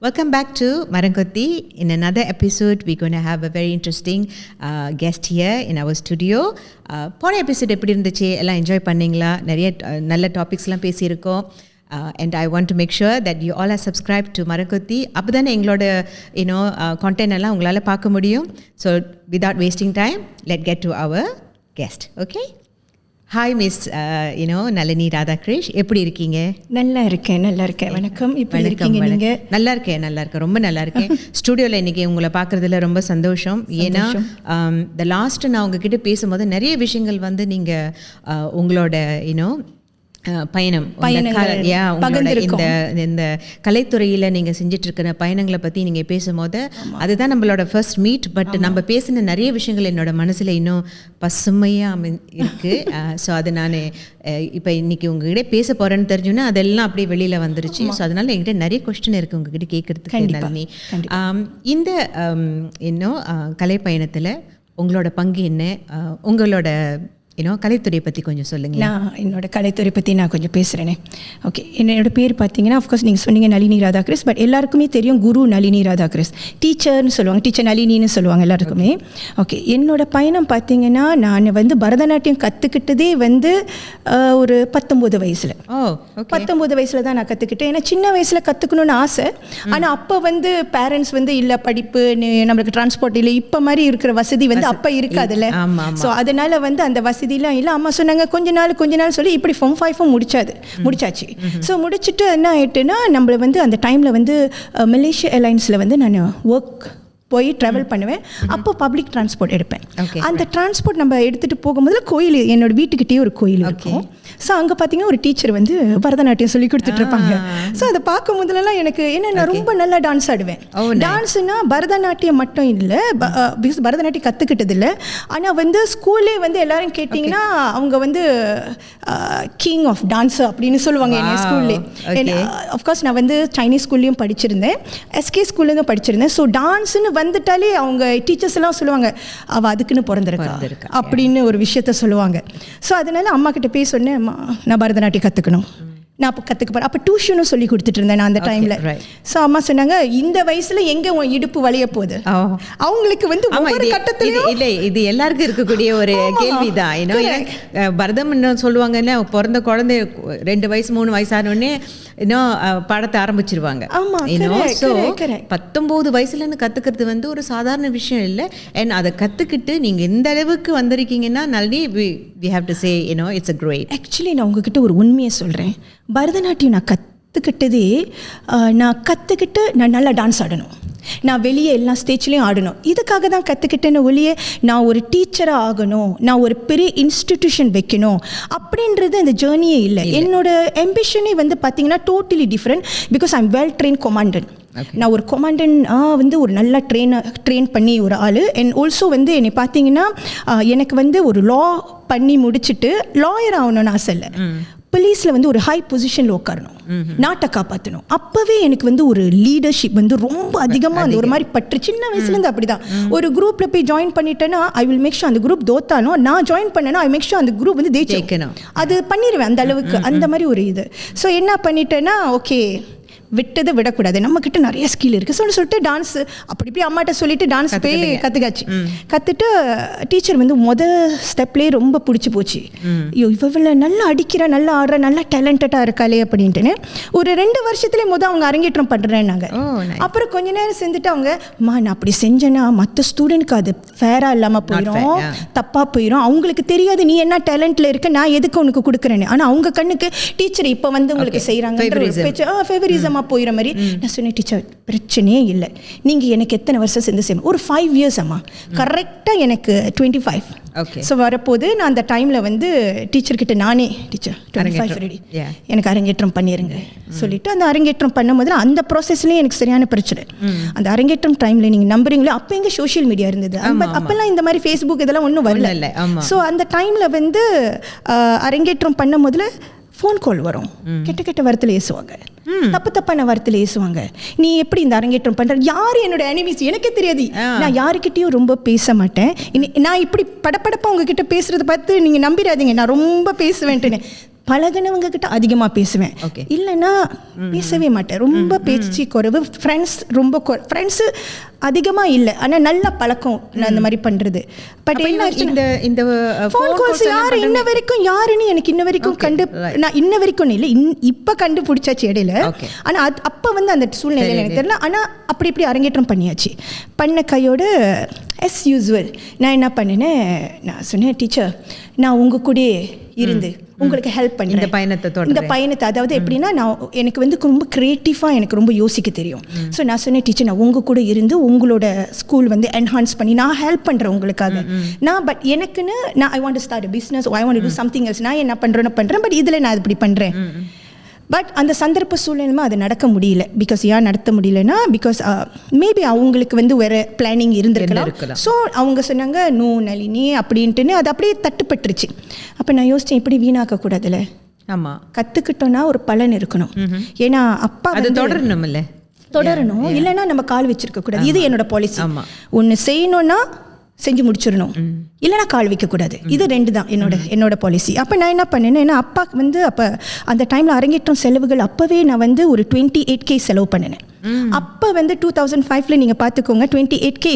Welcome back to Marankothi. In another episode, we're going to have a very interesting guest here in our studio. போன episode எப்படி இருந்துச்சு, எல்லாம் enjoy பண்ணிங்களா? நிறைய நல்ல டாபிக்ஸ்லாம் பேசியிருக்கோம். And I want to make sure that you all are subscribed to Marankothi. அப்போ தானே எங்களோட content எல்லாம் உங்களால் பார்க்க முடியும். So without wasting time, let's get to our guest. Okay? Hi miss Nalini Radhakrish, எப்படி இருக்கீங்க? நல்லா இருக்கேன். வணக்கம். எப்படி இருக்கீங்க நீங்க? நல்லா இருக்கேன், ரொம்ப நல்லா இருக்கேன். ஸ்டுடியோவில் இன்னைக்கு உங்களை பார்க்குறதுல ரொம்ப சந்தோஷம். ஏன்னா த லாஸ்ட் நான் உங்ககிட்ட பேசும்போது நிறைய விஷயங்கள் வந்து நீங்கள் உங்களோட பயணம் இந்த கலைத்துறையில் நீங்கள் செஞ்சுட்டு இருக்கிற பயணங்களை பற்றி நீங்கள் பேசும்போது அதுதான் நம்மளோட ஃபர்ஸ்ட் மீட். பட் நம்ம பேசின நிறைய விஷயங்கள் என்னோட மனசில் இன்னும் பசுமையாக இருக்குது. ஸோ அது நான் இப்போ இன்னைக்கு உங்ககிட்ட பேச போகிறேன்னு தெரிஞ்சுன்னா அதெல்லாம் அப்படியே வெளியில் வந்துருச்சு. ஸோ அதனால என்கிட்ட நிறைய கொஸ்டின் இருக்குது உங்ககிட்ட கேட்குறதுக்கு. நளினி, இந்த கலை பயணத்தில் உங்களோட பங்கு என்ன? உங்களோட கலைத்துறை பற்றி கொஞ்சம் சொல்லுங்கள். நான் என்னோட கலைத்துறை பற்றி நான் கொஞ்சம் பேசுகிறேனே. ஓகே, என்னோட பேர் பார்த்தீங்கன்னா அஃப்கோர்ஸ் நீங்கள் சொன்னீங்க நளினி ராதாகிருஷ், பட் எல்லாருக்குமே தெரியும் குரு நளினி ராதாகிருஷ். டீச்சர்னு சொல்லுவாங்க, டீச்சர் நளினின்னு சொல்லுவாங்க எல்லாருக்குமே. ஓகே, என்னோட பயணம் பார்த்தீங்கன்னா நான் வந்து பரதநாட்டியம் கற்றுக்கிட்டதே வந்து ஒரு 19 வயசில். 19 வயசில் தான் நான் கற்றுக்கிட்டேன். ஏன்னா சின்ன வயசில் கற்றுக்கணுன்னு ஆசை. ஆனால் அப்போ வந்து பேரண்ட்ஸ் வந்து இல்லை, படிப்பு நம்மளுக்கு டிரான்ஸ்போர்ட் இல்லை, இப்போ மாதிரி இருக்கிற வசதி வந்து அப்போ இருக்காதுல்ல. ஸோ அதனால் வந்து அந்த வசதி இல்லை. அம்மா சொன்னாங்க கொஞ்ச நாள் சொல்லி இப்படி ஃபார்ம் 5 முடிச்சாச்சு. ஸோ முடிச்சுட்டு என்ன ஆயிட்டுன்னா, நம்மளை வந்து அந்த டைமில் வந்து மலேசியா ஏர்லைன்ஸில் வந்து நான் ஒர்க் போய் ட்ராவல் பண்ணுவேன். அப்போ பப்ளிக் டிரான்ஸ்போர்ட் எடுப்பேன். அந்த டிரான்ஸ்போர்ட் நம்ம எடுத்துகிட்டு போகும்போது கோயில், என்னோட வீட்டுக்கிட்டே ஒரு கோயில் இருக்கும். ஸோ அங்கே பார்த்தீங்கன்னா ஒரு டீச்சர் வந்து பரதநாட்டியம் சொல்லி கொடுத்துட்டு இருப்பாங்க. ஸோ அதை பார்க்கும் போதெல்லாம் எனக்கு நான் ரொம்ப நல்லா டான்ஸ் ஆடுவேன். டான்ஸுனா பரதநாட்டியம் மட்டும் இல்லை, பிகாஸ் பரதநாட்டியம் கற்றுக்கிட்டது இல்லை. ஆனால் வந்து ஸ்கூல்லே வந்து எல்லாரும் கேட்டிங்கன்னா அவங்க வந்து கிங் ஆஃப் டான்ஸ் அப்படின்னு சொல்லுவாங்க என்ன ஸ்கூல்லே. அஃப்கோர்ஸ் நான் வந்து சைனீஸ் ஸ்கூல்லையும் படிச்சிருந்தேன், எஸ்கே ஸ்கூல்லேயும் படிச்சிருந்தேன். ஸோ டான்ஸுன்னு வந்துட்டாலே அவங்க டீச்சர்ஸ் எல்லாம் சொல்லுவாங்க அவள் அதுக்குன்னு பிறந்திருக்கா அப்படின்னு ஒரு விஷயத்த சொல்லுவாங்க. ஸோ அதனால அம்மா கிட்ட போய் சொன்னேன், நான் பரதநாட்டியம் கற்றுக்கணும், நான் அப்போ கற்றுக்க போகிறேன். அப்போ டியூஷனும் சொல்லி கொடுத்துட்டு இருந்தேன் நான் அந்த டைமில். ஸோ அம்மா சொன்னாங்க இந்த வயசில் எங்கே உன் இடுப்பு வளைய போகுது. அவங்களுக்கு வந்து ஒவ்வொரு கட்டத்திலும் இல்லை, இது எல்லாருக்கும் இருக்கக்கூடிய ஒரு கேள்விதான். பரதம்னு சொல்லுவாங்கன்னா பிறந்த குழந்தை 2 வயசு 3 வயசானோடனே பாடத்தை ஆரம்பிச்சிருவாங்க. ஸோ 19 வயசுலன்னு கற்றுக்கிறது வந்து ஒரு சாதாரண விஷயம் இல்லை. அண்ட் அதை கற்றுக்கிட்டு நீங்கள் இந்த அளவுக்கு வந்திருக்கீங்கன்னா Nalini, we have to say it's a great. Actually நான் உங்ககிட்ட ஒரு உண்மையை சொல்கிறேன். பரதநாட்டியம் நான் கற்றுக்கிட்டு நான் நல்லா டான்ஸ் ஆடணும், நான் வெளியே எல்லா ஸ்டேஜ்லேயும் ஆடணும், இதுக்காக தான் கற்றுக்கிட்டேன்னு ஒழிய நான் ஒரு டீச்சராக ஆகணும், நான் ஒரு பெரிய இன்ஸ்டிடியூஷன் வைக்கணும் அப்படின்றது அந்த ஜேர்னியே இல்லை. என்னோட ஆம்பிஷனே வந்து பார்த்தீங்கன்னா totally different. Because I am well train commandant. நான் ஒரு கொமாண்டன்ட் வந்து ஒரு நல்ல ட்ரெயின் பண்ணி ஒரு ஆள். அண்ட் ஆல்சோ வந்து என்னை பார்த்தீங்கன்னா எனக்கு வந்து ஒரு லா பண்ணி முடிச்சுட்டு லாயர் ஆகணும்னு ஆசை இல்லை, போலீஸில் வந்து ஒரு ஹை பொசிஷனில் உட்காரணும், நாட்டை காப்பாற்றணும். அப்போவே எனக்கு வந்து ஒரு லீடர்ஷிப் வந்து ரொம்ப அதிகமாக அந்த ஒரு மாதிரி பற்று சின்ன வயசுலேருந்து அப்படி தான். ஒரு குரூப்பில் போய் ஜாயின் பண்ணிட்டேன்னா ஐ வில் மேக் ஷூர் அந்த குரூப் தோத்தாலும் நான் ஜாயின் பண்ணேன்னா ஐ மேக் ஷூர் அந்த குரூப் வந்து ஜெயிக்கணும், அது பண்ணிடுவேன் அந்த அளவுக்கு, அந்த மாதிரி ஒரு இது. ஸோ என்ன பண்ணிட்டேன்னா, ஓகே விட்டதை விடக்கூடாது, நம்மக்கிட்ட நிறைய ஸ்கில் இருக்குது சொல்லிட்டு டான்ஸ் அப்படி போய் அம்மாட்ட சொல்லிட்டு டான்ஸ் போய் கற்றுட்டு டீச்சர் வந்து ஸ்டெப்லேயே ரொம்ப பிடிச்சி போச்சு. ஐயோ இவ்வளோ நல்லா அடிக்கிறா, நல்லா ஆடுற, நல்லா டேலண்டடாக இருக்காளே அப்படின்ட்டுன்னு ஒரு 2 வருஷத்துலேயே அவங்க அரங்கேற்றம் பண்ணுறேன்னாங்க. அப்புறம் கொஞ்ச நேரம் செஞ்சுட்டு அவங்க நான் அப்படி செஞ்சேன்னா மற்ற ஸ்டூடெண்ட்க்கு அது ஃபேராக இல்லாமல் போயிடும், தப்பாக போயிடும், அவங்களுக்கு தெரியாது நீ என்ன டேலண்ட்டில் இருக்க, நான் எதுக்கு உனக்கு கொடுக்குறேன்னு. ஆனால் அவங்க கண்ணுக்கு டீச்சர் இப்போ வந்து உங்களுக்கு செய்கிறாங்க ஃபேவரிசம் போயிற மாதிரி. நான் சொன்னேன் டீச்சர் பிரச்சனையே இல்லை, நீங்கள் எனக்கு எத்தனை வருஷம் சேர்ந்து செய்யணும், ஒரு 5 years அம்மா, கரெக்டாக எனக்கு 25. ஸோ வரப்போது நான் அந்த டைமில் வந்து டீச்சர்கிட்ட நானே டீச்சர் 25 ரெடி, எனக்கு அரங்கேற்றம் பண்ணிடுங்க சொல்லிட்டு அந்த அரங்கேற்றம் பண்ணும்போது அந்த ப்ராசஸ்லேயும் எனக்கு சரியான பிரச்சனை. அந்த அரங்கேற்றம் டைமில் நீங்கள் நம்புறீங்களோ அப்போ எங்கே சோஷியல் மீடியா இருந்தது, அப்போல்லாம் இந்த மாதிரி ஃபேஸ்புக் இதெல்லாம் ஒன்றும் வரல. ஸோ அந்த டைமில் வந்து அரங்கேற்றம் பண்ணும் போதில் ஃபோன் கால் வரும், கெட்ட வார்த்தையில் ஏசுவாங்க, தப்பான வார்த்தையில் ஏசுவாங்க. நீ எப்படி இந்த அரங்கேற்றம் பண்ற, யார் என்னோட எனிமீஸ் எனக்கே தெரியாது, நான் யாருக்கிட்டையும் ரொம்ப பேச மாட்டேன். நான் இப்படி படப்படப்பா உங்ககிட்ட பேசுறதை பார்த்து நீங்க நம்பிடாதீங்க நான் ரொம்ப பேசுவேன்ட்டுன்னு. பழகினவங்க கிட்ட அதிகமாக பேசுவேன், Okay. இல்லைன்னா பேசவே மாட்டேன். ரொம்ப பேச்சு குறைவு. ஃப்ரெண்ட்ஸு அதிகமாக இல்லை, ஆனால் நல்ல பழக்கம் நான் அந்த மாதிரி பண்ணுறது. பட் என்ன இந்த ஃபோன் கால்ஸ் யார் இன்ன வரைக்கும் யாருன்னு எனக்கு இன்ன வரைக்கும் நான் இன்ன வரைக்கும் இல்லை, இப்போ கண்டுபிடிச்சாச்சு இடையில. ஆனால் அப்போ வந்து அந்த சூழ்நிலையில் எனக்கு தெரியல. ஆனால் அப்படி இப்படி அரங்கேற்றம் பண்ணியாச்சு. பண்ண கையோட as யூஸ்வல் நான் என்ன பண்ணினேன், நான் சொன்னேன், டீச்சர் நான் உங்கள் கூடயே இருந்து உங்களுக்கு ஹெல்ப் பண்ணி இந்த பயணத்தை அதாவது எப்படின்னா, நான் எனக்கு வந்து ரொம்ப க்ரியேட்டிவாக எனக்கு ரொம்ப யோசிக்க தெரியும். ஸோ நான் சொன்னேன், டீச்சர் நான் உங்கள் கூட இருந்து உங்களோட ஸ்கூல் வந்து என்ஹான்ஸ் பண்ணி நான் ஹெல்ப் பண்ணுறேன் உங்களுக்காக. நான் பட் எனக்குன்னு நான் ஐ want to start business, I want to do something else. நான் என்ன பண்ணுறேன், பட் இதில் நான் இப்படி பண்ணுறேன். பட் அந்த சந்தர்ப்ப சூழ்நிலைமா அது நடக்க முடியல. பிகாஸ் ஏன் நடத்த முடியலன்னா, பிகாஸ் மேபி அவங்களுக்கு வந்து வேறு பிளானிங் இருந்திருக்கலாம். ஸோ அவங்க சொன்னாங்க நோ நளினி அப்படின்ட்டுன்னு அது அப்படியே தட்டுப்பட்டுருச்சு. அப்போ நான் யோசித்தேன், இப்படி வீணாக்கக்கூடாதுல்ல. ஆமாம், கற்றுக்கிட்டோன்னா ஒரு பலன் இருக்கணும். ஏன்னா அப்பா அது தொடரணும், இல்லைன்னா நம்ம கால் வச்சிருக்கக்கூடாது. இது என்னோட பாலிசி. ஒன்று செய்யணும்னா செஞ்சு முடிச்சிடணும், இல்லைனா கால் வைக்கக்கூடாது. இது 2 தான் என்னோட பாலிசி. அப்போ நான் என்ன பண்ணேன்னா, ஏன்னா அப்பாவுக்கு வந்து அப்போ அந்த டைமில் அரங்கேற்றம் செலவுகள் அப்போவே நான் வந்து ஒரு 28K செலவு பண்ணினேன். அப்போ வந்து 2005 நீங்கள் பார்த்துக்கோங்க, 28K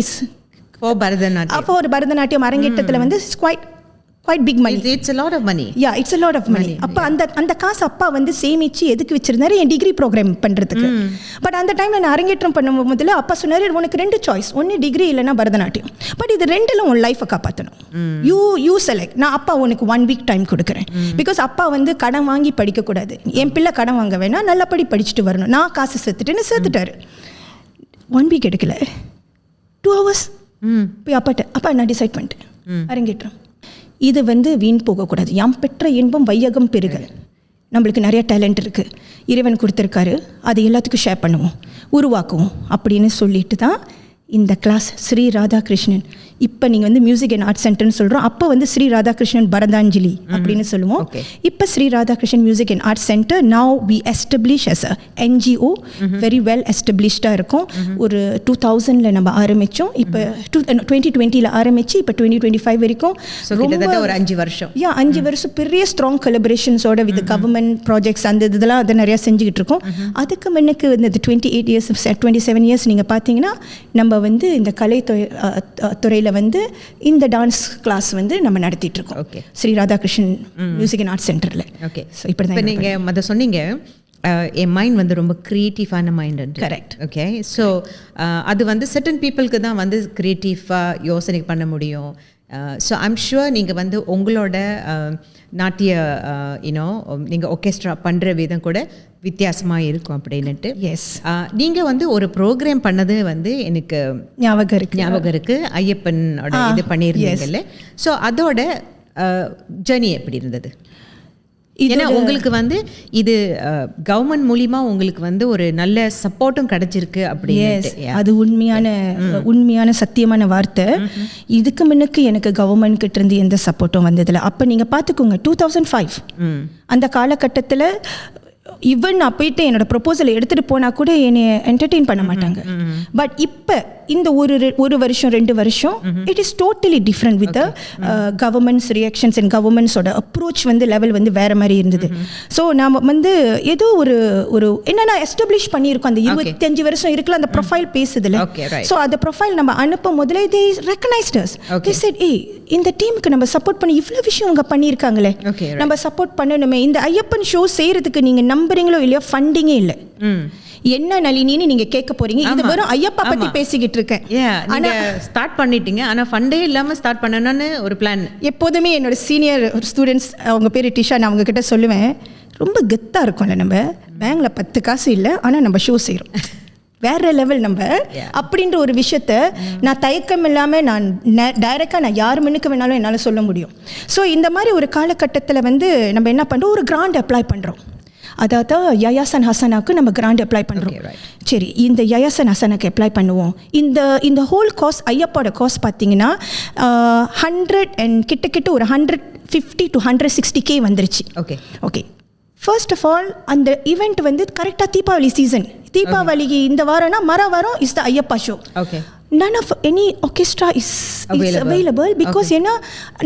அப்போ ஒரு பரதநாட்டியம் அரங்கேற்றத்தில் வந்து quite big money. It's a lot of money. Yeah, it's a lot of money. அப்போ அந்த காசு அப்பா வந்து சேமிச்சு எதுக்கு வச்சிருந்தாரு, என் டிகிரி ப்ரோக்ராம் பண்ணுறதுக்கு. பட் அந்த டைமில் நான் அரங்கேற்றம் பண்ணும் முதல்ல அப்பா சொன்னார், உனக்கு 2 சாய்ஸ், ஒன்று டிகிரி இல்லைன்னா பரதநாட்டியம். பட் இது 2லும் உன் லைஃபை காப்பாற்றணும். You select. நான் அப்பா உனக்கு 1 வீக் டைம் கொடுக்குறேன். பிகாஸ் அப்பா வந்து கடன் வாங்கி படிக்கக்கூடாது. என் பிள்ளை கடன் வாங்க வேணாம், நல்லபடி படிச்சுட்டு வரணும். நான் காசு சேர்த்துட்டாரு. 1 வீக் எடுக்கல, 2 hours போய் அப்பா நான் டிசைட் பண்ணிட்டேன், அரங்கேற்றம் இது வந்து வீண் போகக்கூடாது. யாம் பெற்ற இன்பம் வையகம் பெருக. நம்மளுக்கு நிறைய டேலண்ட் இருக்குது, இறைவன் கொடுத்துருக்காரு, அது எல்லாத்துக்கும் ஷேர் பண்ணுவோம், உருவாக்குவோம் அப்படின்னு சொல்லிட்டு தான் இந்த கிளாஸ் ஸ்ரீ ராதாகிருஷ்ணன். இப்போ நீங்கள் வந்து மியூசிக் அண்ட் ஆர்ட் சென்டர்னு சொல்கிறோம், அப்போ வந்து ஸ்ரீ ராதாகிருஷ்ணன் பரதாஞ்சலி அப்படின்னு சொல்லுவோம். இப்போ Sri Radhakrishnan music and art centre now we establish as a NGO, very well எஸ்டபிளிஷ்டாக இருக்கும். ஒரு 2000 நம்ம ஆரம்பித்தோம், இப்போ 2020 ஆரம்பித்து இப்போ 2025 வரைக்கும் ரொம்ப ஒரு 5 வருஷம். 5 வருஷம் பெரிய ஸ்ட்ராங் கொலபரேஷன்ஸோட வித் கவர்மெண்ட் ப்ராஜெக்ட்ஸ் அந்த இதெல்லாம் அதை நிறையா செஞ்சுக்கிட்டு இருக்கோம். அதுக்கு முன்னுக்கு இந்த 28 இயர்ஸ் 27 இயர்ஸ் நீங்கள் பார்த்தீங்கன்னா, நம்ம வந்து இந்த கலை துறையில் வந்து இந்த டான்ஸ் கிளாஸ் வந்து நம்ம நடத்திட்டு இருக்கோம் Shri Radhakrishnan music and art சென்டரில். ஓகே, ஸோ இப்படி தான் நீங்கள் அதை சொன்னீங்க. என் மைண்ட் வந்து ரொம்ப க்ரியேட்டிவான மைண்ட். கரெக்ட். ஓகே, ஸோ அது வந்து சர்டன் பீப்புளுக்கு தான் வந்து க்ரியேட்டிவாக யோசனை பண்ண முடியும். ஸோ ஐம் ஷுவர் நீங்கள் வந்து உங்களோட நாட்டிய நீங்கள் ஒர்கெஸ்ட்ரா பண்ணுற விதம் கூட வித்தியாசமாக இருக்கும் அப்படின்னுட்டு. எஸ், நீங்கள் வந்து ஒரு ப்ரோக்ராம் பண்ணது வந்து எனக்கு ஞாபகம் இருக்குது. ஐயப்பனோட இது பண்ணியிருந்தீங்கல்ல. ஸோ அதோட ஜர்னி எப்படி இருந்தது? ஏன்னா உங்களுக்கு வந்து இது கவர்மெண்ட் மூலிமா உங்களுக்கு வந்து ஒரு நல்ல சப்போர்ட்டும் கிடைச்சிருக்கு அப்படின்னு. அது உண்மையான சத்தியமான வார்த்தை. இதுக்கு முன்னுக்கு எனக்கு கவர்மெண்ட் கிட்ட இருந்து எந்த சப்போர்ட்டும் வந்ததில்லை. அப்போ நீங்கள் பார்த்துக்கோங்க 2005 அந்த காலகட்டத்தில் ஈவன் நான் போயிட்டு என்னோட ப்ரொபோசலை எடுத்துகிட்டு போனால் கூட என்னை என்டர்டெயின் பண்ண மாட்டாங்க. பட் இப்போ இந்த ஒரு வருஷம் 2 வருஷம் it is totally different with governments reactions and கவர்மெண்ட்ஸோட அப்ரோச் வந்து லெவல் வந்து வேறு மாதிரி இருந்தது. ஸோ நாம் வந்து ஏதோ ஒரு என்னென்னா எஸ்டாப்ளிஷ் பண்ணியிருக்கோம். அந்த 25 வருஷம் இருக்குல்ல, அந்த ப்ரொஃபைல் பேசுதில்ல. ஸோ அந்த ப்ரொஃபைல் நம்ம அனுப்பும் முதலே தே ரெக்கக்னைஸ்ட் அஸ். தே செட், இந்த டீமுக்கு நம்ம சப்போர்ட் பண்ணி இவ்வளோ விஷயம் அவங்க பண்ணியிருக்காங்களே, நம்ம சப்போர்ட் பண்ணணுமே. இந்த ஐயப்பன் ஷோ செய்கிறதுக்கு நீங்கள் நம்புறீங்களோ இல்லையோ ஃபண்டிங்கே இல்லை. என்ன நளினின்னு நீங்க கேட்க போறீங்க. இது வெறும் ஐயப்பா பத்தி பேசிக்கிட்டு இருக்கேன். ஆனா ஸ்டார்ட் பண்ணிட்டீங்க, ஆனா ஃபண்டே இல்லாம ஸ்டார்ட் பண்ணணும்னு ஒரு பிளான். எப்போதுமே என்னோட சீனியர் ஸ்டூடெண்ட்ஸ், அவங்க பேர் டிஷா, நான் அவங்க கிட்ட சொல்லுவேன், ரொம்ப கெத்தா இருக்கும்ல, நம்ம பேங்க்ல 10 காசு இல்லை ஆனா நம்ம ஷோ செய்யறோம், வேற லெவல் நம்ம அப்படின்ற ஒரு விஷயத்த நான் தயக்கம் இல்லாமல் நான் டைரெக்டாக நான் யார் முன்னுக்கு வேணாலும் என்னால் சொல்ல முடியும். ஸோ இந்த மாதிரி ஒரு காலகட்டத்தில் வந்து நம்ம என்ன பண்ணுறோம், ஒரு கிராண்ட் அப்ளை பண்ணுறோம். அதாவது யயாசன் ஹசனாக்கு நம்ம கிராண்ட் அப்ளை பண்ணுறோம். சரி, இந்த யயாசன் ஹசனாக்கு அப்ளை பண்ணுவோம். இந்த ஹோல் காஸ்ட், ஐயப்போட காஸ்ட் பார்த்தீங்கன்னா 100 and கிட்ட ஒரு 150 to 160K வந்துருச்சு. ஓகே, ஃபர்ஸ்ட் ஆஃப் ஆல் அந்த ஈவெண்ட் வந்து கரெக்டாக தீபாவளி சீசன். தீபாவளிக்கு இந்த வாரம்னா மர வாரம் is the Ayyappa show. none of any orchestra is available because ஏன்னா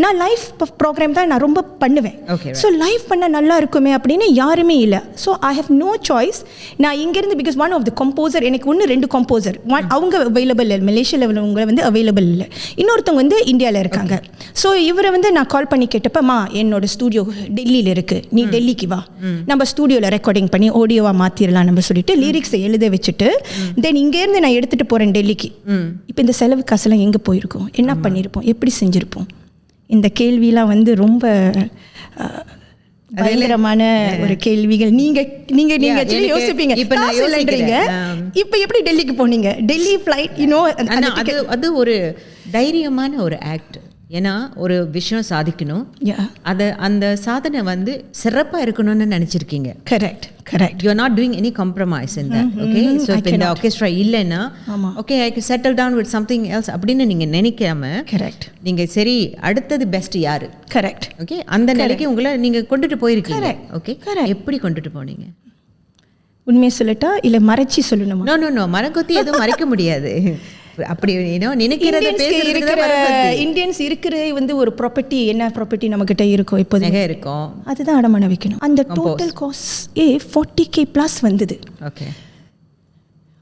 நான் லைவ் ப்ரோக்ராம் தான் நான் ரொம்ப பண்ணுவேன். ஸோ லைவ் பண்ண நல்லா இருக்குமே அப்படின்னு யாருமே இல்லை. So I have no choice. நான் இங்கேருந்து because one of the composer, எனக்கு 2 கம்போசர் அவங்க அவைலபிள் இல்லை, மலேசியாவில் உங்களை வந்து அவைலபிள் இல்லை, இன்னொருத்தவங்க வந்து இந்தியாவில் இருக்காங்க. ஸோ இவரை வந்து நான் கால் பண்ணி கேட்டப்பமா என்னோட ஸ்டூடியோ டெல்லியில் இருக்குது, நீ டெல்லிக்கு வா, நம்ம ஸ்டூடியோவில் ரெக்கார்டிங் பண்ணி ஆடியோவாக மாற்றிடலாம் நம்ம சொல்லிட்டு லிரிக்ஸை எழுத வச்சுட்டு தென் இங்கேருந்து நான் எடுத்துகிட்டு போகிறேன் டெல்லிக்கு. இப்போ இந்த செலவு காசெல்லாம் எங்கே போயிருக்கோம், என்ன பண்ணியிருப்போம், எப்படி செஞ்சுருப்போம்? இந்த கேள்வியெலாம் வந்து ரொம்ப பயங்கரமான ஒரு கேள்விகள். நீங்க யோசிப்பீங்க இப்போ எப்படி டெல்லிக்கு போனீங்க, டெல்லி ஃப்ளைட், அது ஒரு தைரியமான ஒரு ஆக்ட். ஏன்னா ஒரு விஷயம் சாதிக்கணும், அந்த சாதனை வந்து சிறப்பாக இருக்கணும்னு நினச்சிருக்கீங்க. Correct. You are not doing any compromise in that. Okay, so இப்போ இந்த ஆர்கெஸ்ட்ரா இல்லைன்னா okay I can settle down with something else அப்படின்னு நீங்கள் நினைக்காம நீங்கள் சரி அடுத்தது பெஸ்ட் யாரு, கரெக்ட், ஓகே, அந்த நிலைக்கு உங்களை நீங்கள் கொண்டுட்டு போயிருக்கீங்க. ஓகே, எப்படி கொண்டுட்டு போனீங்க? உண்மையை சொல்லட்டா இல்லை மறைச்சி சொல்லணுமா? நோ மரங்கொத்தி எதுவும் மறைக்க முடியாது. அப்படி நினைக்கிறது இந்தியன்ஸ் இருக்கிற வந்து ஒரு ப்ராப்பர்ட்டி, என்ன ப்ராப்பர்ட்டி நம்மகிட்ட இருக்கும், இப்போது இருக்கும், அதுதான் அடமான வைக்கணும். அந்த டோட்டல் காஸ்ட் 40K ப்ளஸ் வந்தது.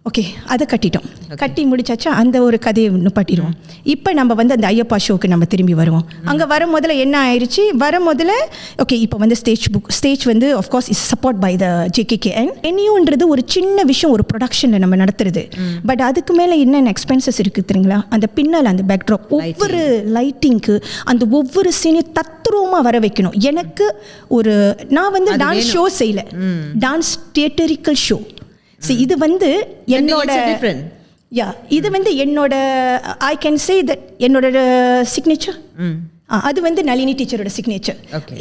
ஓகே, அதை கட்டிட்டோம். கட்டி முடிச்சாச்சா, அந்த ஒரு கதையை நிப்பாட்டிடுவோம். இப்போ நம்ம வந்து அந்த ஐயப்பா ஷோக்கு நம்ம திரும்பி வருவோம். அங்கே வர முதல்ல என்ன ஆயிடுச்சு, வர முதல்ல ஓகே இப்போ வந்து ஸ்டேஜ் வந்து of course is support by the JKKN. என்னையோன்றது ஒரு சின்ன விஷயம், ஒரு ப்ரொடக்ஷனில் நம்ம நடத்துறது. பட் அதுக்கு மேலே என்னென்ன எக்ஸ்பென்சஸ் இருக்குது தெரியுங்களா? அந்த பின்னால் அந்த பேக்ட்ராப், ஒவ்வொரு லைட்டிங்க்கு அந்த ஒவ்வொரு சீனையும் தத்ரூபமாக வர வைக்கணும். எனக்கு நான் வந்து டான்ஸ் ஷோ செய்யல, டான்ஸ் தியேட்டரிக்கல் ஷோ. இது வந்து என்னோட இது வந்து என்னோட ஐ கேன் சே தட் என்னோட சிக்னேச்சர். அது வந்து நளினி டீச்சரோட signature.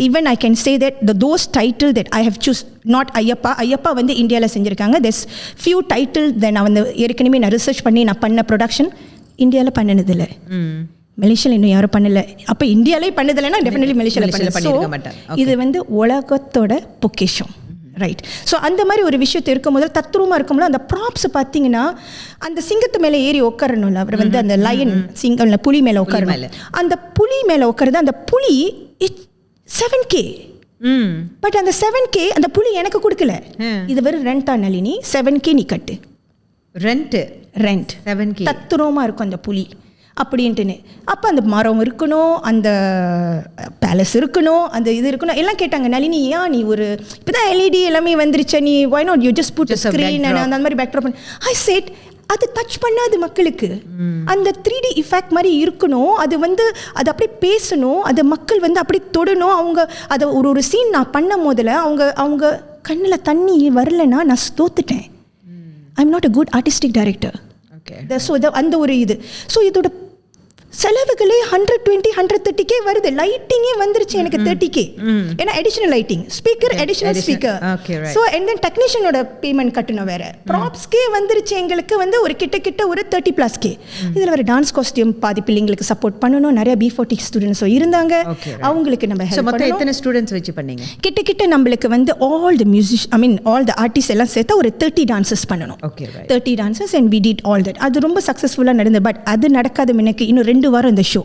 Even I can say that those title that I have choose not Ayyappa வந்து இந்தியாவில் செஞ்சுருக்காங்க. தெர்ஸ் ஃபியூ டைட்டில் நான் வந்து ஏற்கனவே நான் ரிசர்ச் பண்ணி நான் பண்ண ப்ரொடக்ஷன் இந்தியாவில் பண்ணினதில்லை, மலேசியாவில் இன்னும் யாரும் பண்ணல. அப்போ இந்தியாவிலே பண்ணதில்லைன்னா டெஃபினெட்லி மலேசியாவில் பண்ணல. இது வந்து உலகத்தோட பொக்கிஷம், ரைட்? ஸோ அந்த மாதிரி ஒரு விஷயத்தை இருக்கும்போது தத்ரூபமாக இருக்கும்போது அந்த ப்ராப்ஸ் பார்த்தீங்கன்னா அந்த சிங்கத்து மேலே ஏறி உட்காரணும்ல, அவர் வந்து அந்த லயன் சிங்கம் புலி மேலே உட்காரணும். அந்த புலி மேலே உட்காருது, அந்த புலி 7K. பட் அந்த 7K அந்த புலி எனக்கு கொடுக்கல, இது வெறும் ரெண்டா நளினி, 7K நீ கட்டு, ரெண்ட் 7K. தத்ரூபமாக இருக்கும் அந்த புலி அப்படின்ட்டுன்னு. அப்போ அந்த மரம் இருக்கணும், அந்த பேலஸ் இருக்கணும், அந்த இது இருக்கணும், எல்லாம் கேட்டாங்க. நளினி ஏன் நீ ஒரு இப்போ தான் LED எல்லாமே வந்துருச்சு, நீ why not you just put a screen and அந்த மாதிரி பேக்ட்ராப் பண்ணி. I said அது டச் பண்ணாது மக்களுக்கு, அந்த 3D இஃபெக்ட் மாதிரி இருக்கணும், அது வந்து அது அப்படியே பேசணும், அது மக்கள் வந்து அப்படி தொடணும். அவங்க அதை ஒரு சீன் நான் பண்ண முதல்ல அவங்க கண்ணில் தண்ணி வரலைன்னா நான் தோத்துட்டேன். I am not a good artistic director. So அந்த ஒரு இது. ஸோ இதோட செலவுகளே 120-130K வருது. லைட்டிங்கே வந்துருச்சு எனக்கு 30K. ஏன்னா additional lighting, speaker, additional speaker. So and then டெக்னீஷியனோட பேமெண்ட் கட்டணும் வேற, ப்ராப்ஸ்க்கே வந்துருச்சு எங்களுக்கு வந்து ஒரு கிட்ட ஒரு 30+K. இதில் வேறு டான்ஸ் காஸ்டியூம் பாதி பிள்ளைங்களுக்கு சப்போர்ட் பண்ணணும். நிறைய B40 ஸ்டூடெண்ட்ஸும் இருந்தாங்க, அவங்களுக்கு நம்ம ஹெல்ப் பண்ணணும். எத்தனை ஸ்டூடெண்ட்ஸ் வச்சு பண்ணீங்க? கிட்ட நம்மளுக்கு வந்து ஆல் த ஆர்டிஸ்ட் எல்லாம் சேர்த்தா ஒரு 30 டான்சஸ் பண்ணணும். 30 dances and we did all that. அது ரொம்ப சக்ஸஸ்ஃபுல்லாக நடந்தது. பட் அது நடக்காத எனக்கு இன்னும் 2 வாரம் இந்த ஷோ,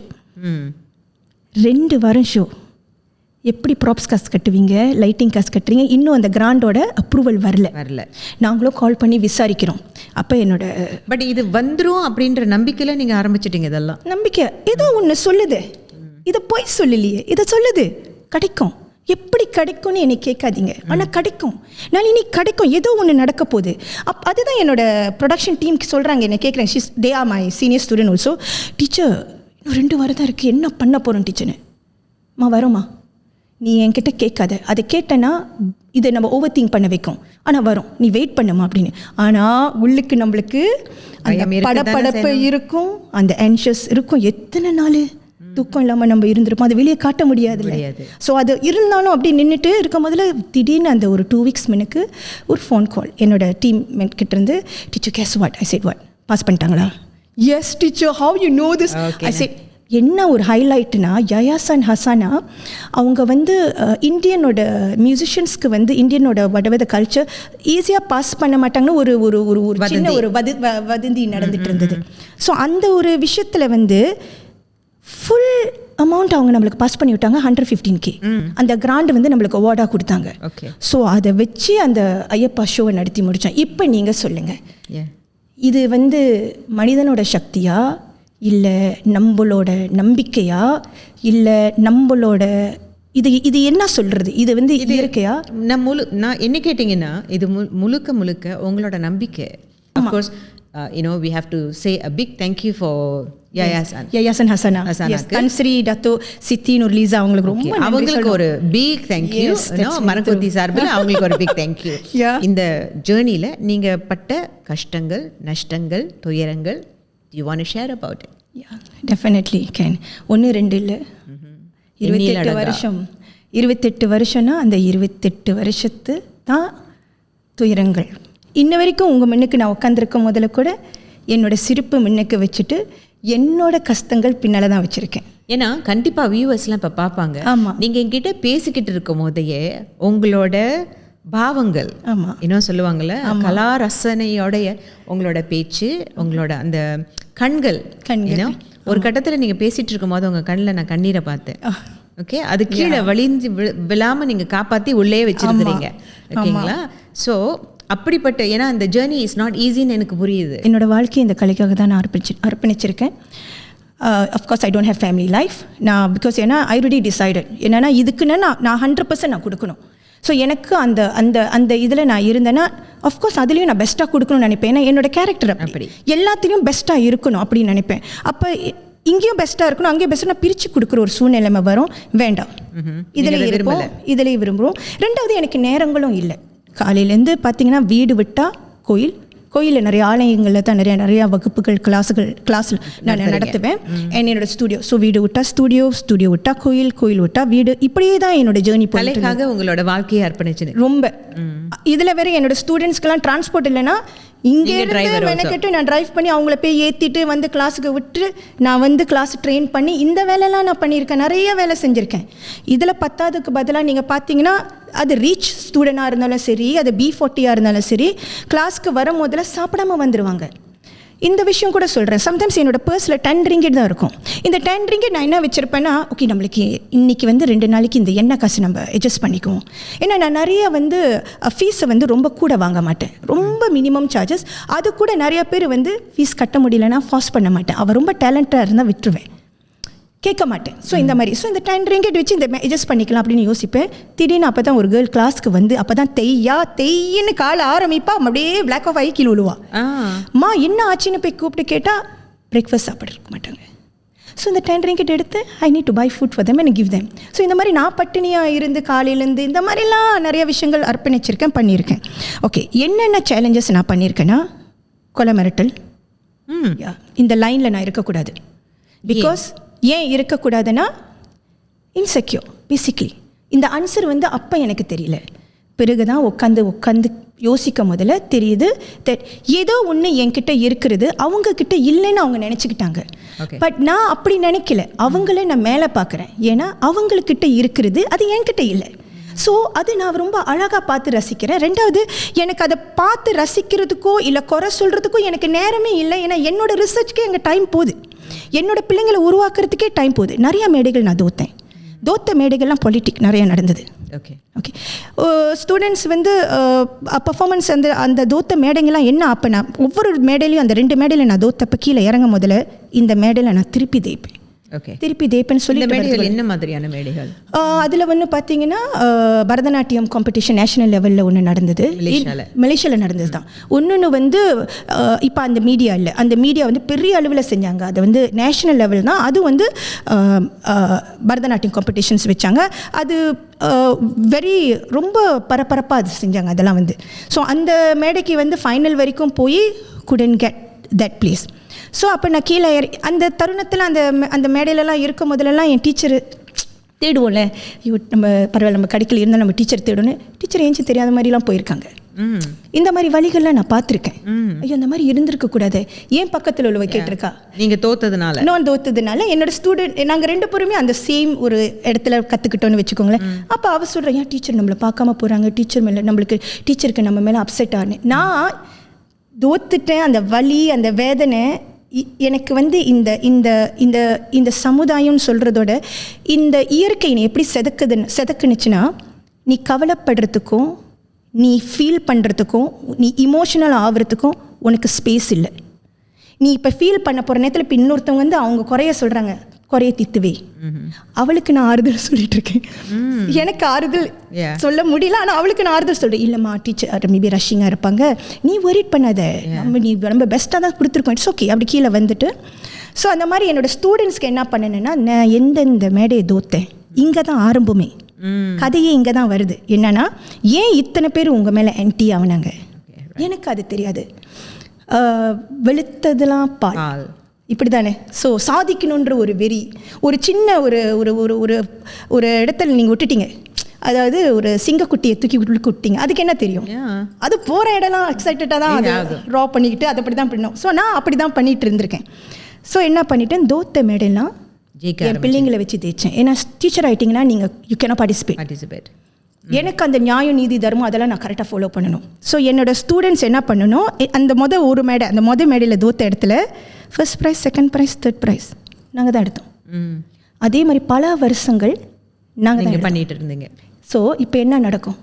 2 வாரம் ஷோ. எப்படி ப்ராப்ஸ் காசு கட்டுவீங்க, லைட்டிங் காசு கட்டுறீங்க, இன்னும் அந்த கிராண்டோட அப்ரூவல் வரல. நாங்களும் கால் பண்ணி விசாரிக்கிறோம். அப்போ என்னோட பட் இது வந்துடும் அப்படின்ற நம்பிக்கையில் நீங்கள் ஆரம்பிச்சிட்டீங்க. இதெல்லாம் நம்பிக்கை ஏதோ ஒன்று சொல்லுது, இதை போய் சொல்லலையே, இதை சொல்லுது கிடைக்கும். எப்படி கிடைக்கும்னு என்னை கேட்காதீங்க, ஆனால் கிடைக்கும். நான் இனி கிடைக்கும், ஏதோ ஒன்று நடக்க போகுது. அதுதான் என்னோட ப்ரொடக்ஷன் டீமுக்கு சொல்கிறாங்க, என்ன கேட்குறேன். They are my senior student also. Teacher இன்னும் 2 வாரம் தான் இருக்குது, என்ன பண்ண போகிறோம் டீச்சர்னு. வரும்மா, நீ என்கிட்ட கேட்காத, அதை கேட்டேன்னா இதை நம்ம ஓவர் திங்க் பண்ண வைக்கும். ஆனால் வரும், நீ வெயிட் பண்ணுமா அப்படின்னு. ஆனால் உள்ளுக்கு நம்மளுக்கு அந்த படப்படப்பு இருக்கும், அந்த ஆன்ஷியஸ் இருக்கும். எத்தனை நாள் தூக்கம் இல்லாமல் நம்ம இருந்திருப்போம், அதை வெளியே காட்ட முடியாது. ஸோ அது இருந்தாலும் அப்படி நின்றுட்டு இருக்கும் போதில் திடீர்னு அந்த ஒரு 2 வீக்ஸ் முன்னுக்கு ஒரு ஃபோன் கால் என்னோட டீம் கிட்டேருந்து. Teacher guess what? I said what? Pass பண்ணிட்டாங்களா? Yes teacher, how you know this? I said என்ன ஒரு ஹைலைட்னா யயாஸ் அண்ட் ஹசானா அவங்க வந்து இந்தியனோட மியூசிஷியன்ஸ்க்கு வந்து இந்தியனோட வடவத கல்ச்சர் ஈஸியாக பாஸ் பண்ண மாட்டாங்கன்னு ஒரு ஒரு ஒரு ஒரு சின்ன ஒரு வதந்தி நடந்துட்டு இருந்தது. ஸோ அந்த ஒரு விஷயத்தில் வந்து ஃபுல் அமௌண்ட் அவங்க நம்மளுக்கு பாஸ் பண்ணி விட்டாங்க, 115K. அந்த கிராண்ட் வந்து நம்மளுக்கு அவார்டாக கொடுத்தாங்க. ஸோ அதை வச்சு அந்த ஐயப்பா ஷோவை நடத்தி முடித்தோம். இப்போ நீங்கள் சொல்லுங்கள், இது வந்து மனிதனோட சக்தியா, இல்லை நம்மளோட நம்பிக்கையா, இல்லை நம்மளோட இது என்ன சொல்கிறது, இது வந்து இது இருக்கையா? நான் என்ன கேட்டிங்கன்னா இது முழுக்க உங்களோட நம்பிக்கை. Of course we have to say a big thank you for Yayas and Hasana. Tansri, Dato, Siti, Nurliza அவங்களுக்கு ரொம்ப நன்றி. அவங்களுக்கு ஒரு big thank you. மரங்கொத்தி சார்பில் அவங்களுக்கு ஒரு big thank you. இந்த ஜர்னில நீங்க பட்ட கஷ்டங்கள், நஷ்டங்கள், துயரங்கள், you want to share about it? Yeah, definitely can. 1 2 இல்ல 28 வருஷம். 28 வருஷம்னா அந்த 28 வருஷத்து தான் துயரங்கள். இன்ன வரைக்கும் உங்கள் முன்னுக்கு நான் உட்காந்துருக்க முதல்ல கூட என்னோட சிரிப்பு முன்னுக்கு வச்சுட்டு என்னோட கஷ்டங்கள் பின்னால் தான் வச்சுருக்கேன். ஏன்னா கண்டிப்பாக வியூவர்ஸ்லாம் இப்போ பார்ப்பாங்க. ஆமாம், நீங்கள் என்கிட்ட பேசிக்கிட்டு இருக்கும் போதையே உங்களோட பாவங்கள், இன்னும் சொல்லுவாங்கள்ல, கலா ரசனையோடைய உங்களோட பேச்சு, உங்களோட அந்த கண்கள், ஒரு கட்டத்தில் நீங்கள் பேசிகிட்டு இருக்கும் போது உங்கள் கண்ணில் நான் கண்ணீரை பார்த்தேன். ஓகே, அது கீழே வலிஞ்சு விழாமல் நீங்கள் காப்பாற்றி உள்ளே வச்சுருந்துறீங்க. ஓகேங்களா? ஸோ அப்படிப்பட்ட, ஏன்னா அந்த ஜேர்னி இஸ் நாட் ஈஸின்னு எனக்கு புரியுது. என்னோட வாழ்க்கையை இந்த கலைக்காக தான் நான் அர்ப்பணிச்சிருக்கேன். Of course I don't have family life. நான் பிகாஸ் ஏன்னா ஐ ஆல்ரெடி டிசைடட் என்னென்னா இதுக்குன்னு நான் 100% நான் கொடுக்கணும். ஸோ எனக்கு அந்த அந்த அந்த இதில் நான் இருந்தேன்னா அஃப்கோர்ஸ் அதுலேயும் நான் பெஸ்ட்டாக கொடுக்கணும்னு நினைப்பேன். ஏன்னா என்னோட கேரக்டர் அப்படி எல்லாத்துலேயும் பெஸ்ட்டாக இருக்கணும் அப்படின்னு நினைப்பேன். அப்போ இங்கேயும் பெஸ்ட்டாக இருக்கணும், அங்கேயும் பெஸ்ட்டாக நான் பிரித்து கொடுக்குற ஒரு சூழ்நிலைமை வரும். வேண்டாம், இதில் இருப்போம், இதிலே விரும்புகிறோம். ரெண்டாவது எனக்கு நேரங்களும் இல்லை. காலையிலேருந்து பார்த்தீங்கன்னா வீடு விட்டால் கோயிலில் நிறைய ஆலயங்களில் தான் நிறையா வகுப்புகள் கிளாஸில் நான் நடத்துவேன். என்னோட ஸ்டூடியோ. ஸோ வீடு விட்டால் ஸ்டூடியோ விட்டால் கோயில் விட்டால் வீடு, இப்படியே தான் என்னோட ஜேர்னி. கலைக்காக உங்களோட வாழ்க்கையை அர்ப்பணிச்சு ரொம்ப. இதில் வேறு என்னோட ஸ்டூடெண்ட்ஸ்க்கெல்லாம் டிரான்ஸ்போர்ட் இல்லைன்னா இங்கே மெனக்கெட்டு நான் ட்ரைவ் பண்ணி அவங்கள போய் ஏற்றிட்டு வந்து கிளாஸுக்கு விட்டு நான் வந்து கிளாஸ் ட்ரெயின் பண்ணி இந்த வேலைலாம் நான் பண்ணியிருக்கேன். நிறைய வேலை செஞ்சுருக்கேன். இதில் 10க்கு பதிலாக நீங்கள் பார்த்தீங்கன்னா அது ரீச் ஸ்டூடெண்டாக இருந்தாலும் சரி, அது B40 இருந்தாலும் சரி, கிளாஸ்க்கு வரும் போதில் சாப்பிடாம வந்துடுவாங்க. இந்த விஷயம் கூட சொல்கிறேன். சம்டைம்ஸ் என்னோடய பர்ஸில் 10 ரிங்கிட் தான் இருக்கும். இந்த 10 ரிங்கிட் நான் என்ன வச்சுருப்பேன்னா, ஓகே நம்மளுக்கு இன்றைக்கி வந்து 2 நாளைக்கு இந்த எண்ணெய் காசு நம்ம அட்ஜஸ்ட் பண்ணிக்குவோம். ஏன்னா நான் நிறைய வந்து ஃபீஸை வந்து ரொம்ப கூட வாங்க மாட்டேன், ரொம்ப மினிமம் சார்ஜஸ். அது கூட நிறைய பேர் வந்து ஃபீஸ் கட்ட முடியலன்னா ஃபாஸ்ட் பண்ண மாட்டேன். அவள் ரொம்ப டேலண்ட்டாக இருந்தால் விட்டுருவேன், கேட்க மாட்டேன். ஸோ இந்த மாதிரி இந்த 10 ரிங்கிட் வச்சு இந்த அட்ஜஸ்ட் பண்ணிக்கலாம் அப்படின்னு யோசிப்பேன். திடீர்னு அப்போ தான் ஒரு கேர்ள் கிளாஸ்க்கு வந்து அப்போ தான் தெய்யின்னு காலை ஆரம்பிப்பா, அப்படியே பிளாக் ஆஃப் ஆகி கீழே விழுவா. என்ன ஆச்சுன்னு போய் கூப்பிட்டு கேட்டால் பிரேக்ஃபாஸ்ட் சாப்பிட இருக்க மாட்டாங்க. ஸோ இந்த 10 ரிங்கிட் எடுத்து I need to buy food for them and give them. So இந்த மாதிரி நான் பட்டினியாக இருந்து காலையிலேருந்து இந்த மாதிரிலாம் நிறைய விஷயங்கள் அர்ப்பணிச்சிருக்கேன், பண்ணியிருக்கேன். ஓகே, என்னென்ன சேலஞ்சஸ் நான் பண்ணியிருக்கேன்னா, கொலை மிரட்டல், இந்த லைனில் நான் இருக்கக்கூடாது. பிகாஸ் ஏன் இருக்கக்கூடாதுன்னா இன்செக்யூர் பேசிக்லி. இந்த ஆன்சர் வந்து அப்போ எனக்கு தெரியல, பிறகு தான் உட்காந்து யோசிக்க முதல்ல தெரியுது தட் ஏதோ ஒன்று என்கிட்ட இருக்கிறது அவங்கக்கிட்ட இல்லைன்னு அவங்க நினச்சிக்கிட்டாங்க. பட் நான் அப்படி நினைக்கல, அவங்கள நான் மேலே பார்க்குறேன். ஏன்னா அவங்கக்கிட்ட இருக்கிறது அது என்கிட்ட இல்லை. ஸோ அது நான் ரொம்ப அழகாக பார்த்து ரசிக்கிறேன். ரெண்டாவது, எனக்கு அதை பார்த்து ரசிக்கிறதுக்கோ இல்லை குறை சொல்கிறதுக்கோ எனக்கு நேரமே இல்லை. ஏன்னா என்னோடய ரிசர்ச்க்கே எங்கள் டைம் போகுது, என்னோடய பிள்ளைங்களை உருவாக்குறதுக்கே டைம் போகுது. நிறையா மேடைகள் நான் தோத்த மேடைகள்லாம் பொலிட்டிக் நிறையா நடந்தது. ஓகே ஸ்டூடெண்ட்ஸ் வந்து பர்ஃபார்மன்ஸ் அந்த தோத்த மேடைங்கள்லாம் என்ன, அப்போ நான் ஒவ்வொரு மேடையிலையும் அந்த 2 மேடையில் நான் தோத்தப்போ கீழே இறங்கும் முதல்ல இந்த மேடையில் நான் திருப்பி தேய்ப்பேன்னு சொல்லி. என்ன மாதிரியான மேடைகள்? அதில் ஒன்று பார்த்தீங்கன்னா பரதநாட்டியம் காம்படிஷன் நேஷனல் லெவலில் ஒன்று நடந்தது, மலேசியாவில் நடந்தது தான். இன்னொன்று வந்து இப்போ அந்த மீடியா இல்லை, அந்த மீடியா வந்து பெரிய அளவில் செஞ்சாங்க. அது வந்து நேஷனல் லெவல் தான். அது வந்து பரதநாட்டியம் காம்படிஷன்ஸ் வச்சாங்க. அது ரொம்ப பரபரப்பாக அது செஞ்சாங்க அதெல்லாம் வந்து. ஸோ அந்த மேடைக்கு வந்து ஃபைனல் வரைக்கும் போய் couldn't get that place. So அப்போ நான் கீழே அந்த தருணத்தில் அந்த மேடையிலலாம் இருக்கும் போதெல்லாம் என் டீச்சரு தேடுவோம்ல, நம்ம பரவாயில்ல நம்ம கிடைக்கல இருந்தால் நம்ம டீச்சர் தேடணும், டீச்சர் ஏஞ்சி தெரியாத மாதிரிலாம் போயிருக்காங்க. இந்த மாதிரி வழிகள்லாம் நான் பார்த்துருக்கேன். ஐயோ அந்த மாதிரி இருந்திருக்க கூடாது, ஏன் பக்கத்தில் உள்ளவ கேட்டிருக்கா, நீங்கள் தோத்ததுனால நான் தோத்ததுனால என்னோட ஸ்டூடெண்ட் நாங்கள் 2 பேருமே அந்த சேம் ஒரு இடத்துல கற்றுக்கிட்டோன்னு வச்சுக்கோங்களேன். அப்போ அவ சொல்கிறேன், ஏன் டீச்சர் நம்மளை பார்க்காம போகிறாங்க, டீச்சர் மேலே டீச்சருக்கு நம்ம மேலே அப்செட் ஆனேன். நான் தோத்துட்டேன். அந்த வலி அந்த வேதனை எனக்கு வந்து இந்த இந்த இந்த இந்த சமுதாயம்னு சொல்கிறதோட இந்த இயற்கை நீ எப்படி செதுக்குனுச்சுன்னா, நீ கவலைப்படுறதுக்கும் நீ ஃபீல் பண்ணுறதுக்கும் நீ இமோஷனல் ஆகிறதுக்கும் உனக்கு ஸ்பேஸ் இல்லை. நீ இப்போ ஃபீல் பண்ண போகிற நேரத்தில் இப்போ இன்னொருத்தவங்க வந்து அவங்க குறைய சொல்கிறாங்க, குறைய தித்துவே, அவளுக்கு நான் ஆறுதல் சொல்லிட்டு இருக்கேன். எனக்கு ஆறுதல் சொல்ல முடியல, ஆனால் அவளுக்கு நான் ஆறுதல் சொல்கிறேன். இல்லைம்மா டீச்சர் மேபி ரஷ்ஷிங்காக இருப்பாங்க, நீ ஒரிட் பண்ணாத, நம்ம பெஸ்ட்டாக தான் கொடுத்துருக்கோம், இட்ஸ் ஓகே. அப்படி கீழே வந்துட்டு ஸோ அந்த மாதிரி என்னோடய ஸ்டூடெண்ட்ஸ்க்கு என்ன பண்ணேன்னா, நான் எந்தெந்த மேடையை தோத்தேன் இங்கே தான் ஆரம்பமே, கதையே இங்கே தான் வருது. என்னன்னா ஏன் இத்தனை பேர் உங்கள் மேலே ஆன்டி ஆகினாங்க, எனக்கு அது தெரியாது. வெளுத்ததெல்லாம் பால் இப்படி தானே. ஸோ சாதிக்கணுன்ற ஒரு வெறி, ஒரு சின்ன ஒரு ஒரு ஒரு ஒரு ஒரு இடத்துல நீங்கள் விட்டுட்டீங்க, அதாவது ஒரு சிங்கக்குட்டியை தூக்கி விட்டுட்டீங்க, அதுக்கு என்ன தெரியும், அது போகிற இடம்லாம் எக்ஸைட்டடாக தான் அதை ட்ரா பண்ணிக்கிட்டு அதை அப்படி தான் பண்ணோம். ஸோ நான் அப்படி தான் பண்ணிகிட்டு இருந்திருக்கேன். ஸோ என்ன பண்ணிட்டேன், தோத்த மேடையெல்லாம் என் பிள்ளைங்களை வச்சு தேய்ச்சேன். ஏன்னா டீச்சர் ஆகிட்டிங்கன்னா நீங்கள் யூ கேனாட் பார்ட்டிசிபேட். எனக்கு அந்த நியாயம் நீதி தர்மம் அதெல்லாம் நான் கரெக்டாக ஃபாலோ பண்ணணும். ஸோ என்னோட ஸ்டூடெண்ட்ஸ் என்ன பண்ணணும், அந்த ஒரு மேடை, அந்த மேடையில் தோத்த இடத்துல first prize, second prize, third prize நாங்கள் தான் எடுத்தோம். அதே மாதிரி பல வருஷங்கள் நாங்கள் தான் பண்ணிட்டு இருந்தீங்க. ஸோ இப்போ என்ன நடக்கும்,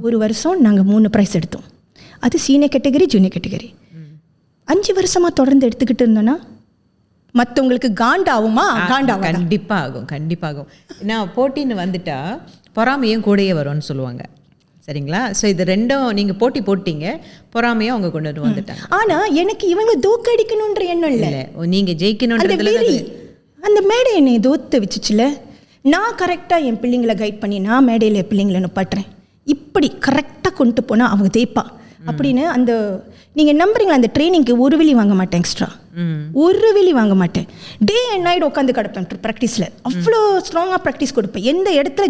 ஒரு வருஷம் நாங்கள் 3 ப்ரைஸ் எடுத்தோம். அது சீனியர் கேட்டகரி, ஜூனியர் கேட்டகரி. 5 வருஷமாக தொடர்ந்து எடுத்துக்கிட்டு இருந்தோன்னா மற்றவங்களுக்கு காண்டாகுமா? காண்டாகும், கண்டிப்பாகும். நான் போட்டின்னு வந்துட்டா பொறாமையும் கூடயே வரும்னு சொல்லுவாங்க, சரிங்களா? ஸோ இது ரெண்டும் நீங்கள் போட்டி போட்டீங்க, பொறாமையும் அவங்க கொண்டு வந்துட்டாங்க. ஆனால் எனக்கு இவங்க தோக்கடிக்கணுன்ற எண்ணம் இல்லை, நீங்கள் ஜெயிக்கணுன்றதுல அந்த மேடை என்னை தோத்து வச்சுச்சுல. நான் கரெக்டாக என் பிள்ளைங்களை கைட் பண்ணி நான் மேடையில் என் பிள்ளைங்களை நுப்பாட்டுறேன், இப்படி கரெக்டாக கொண்டு போனால் அவங்க ஜெயிப்பா அப்படின்னு. அந்த நீங்கள் நம்புறீங்களா, அந்த ட்ரைனிங்க்கு ஒரு வெளி வாங்க மாட்டேன், எக்ஸ்ட்ரா ஒரு வெளி வாங்க மாட்டேன். டே அண்ட் நைட் உட்காந்து கிடப்பேன் ப்ராக்டிஸில், அவ்வளோ ஸ்ட்ராங்காக ப்ராக்டிஸ் கொடுப்பேன். எந்த இடத்துல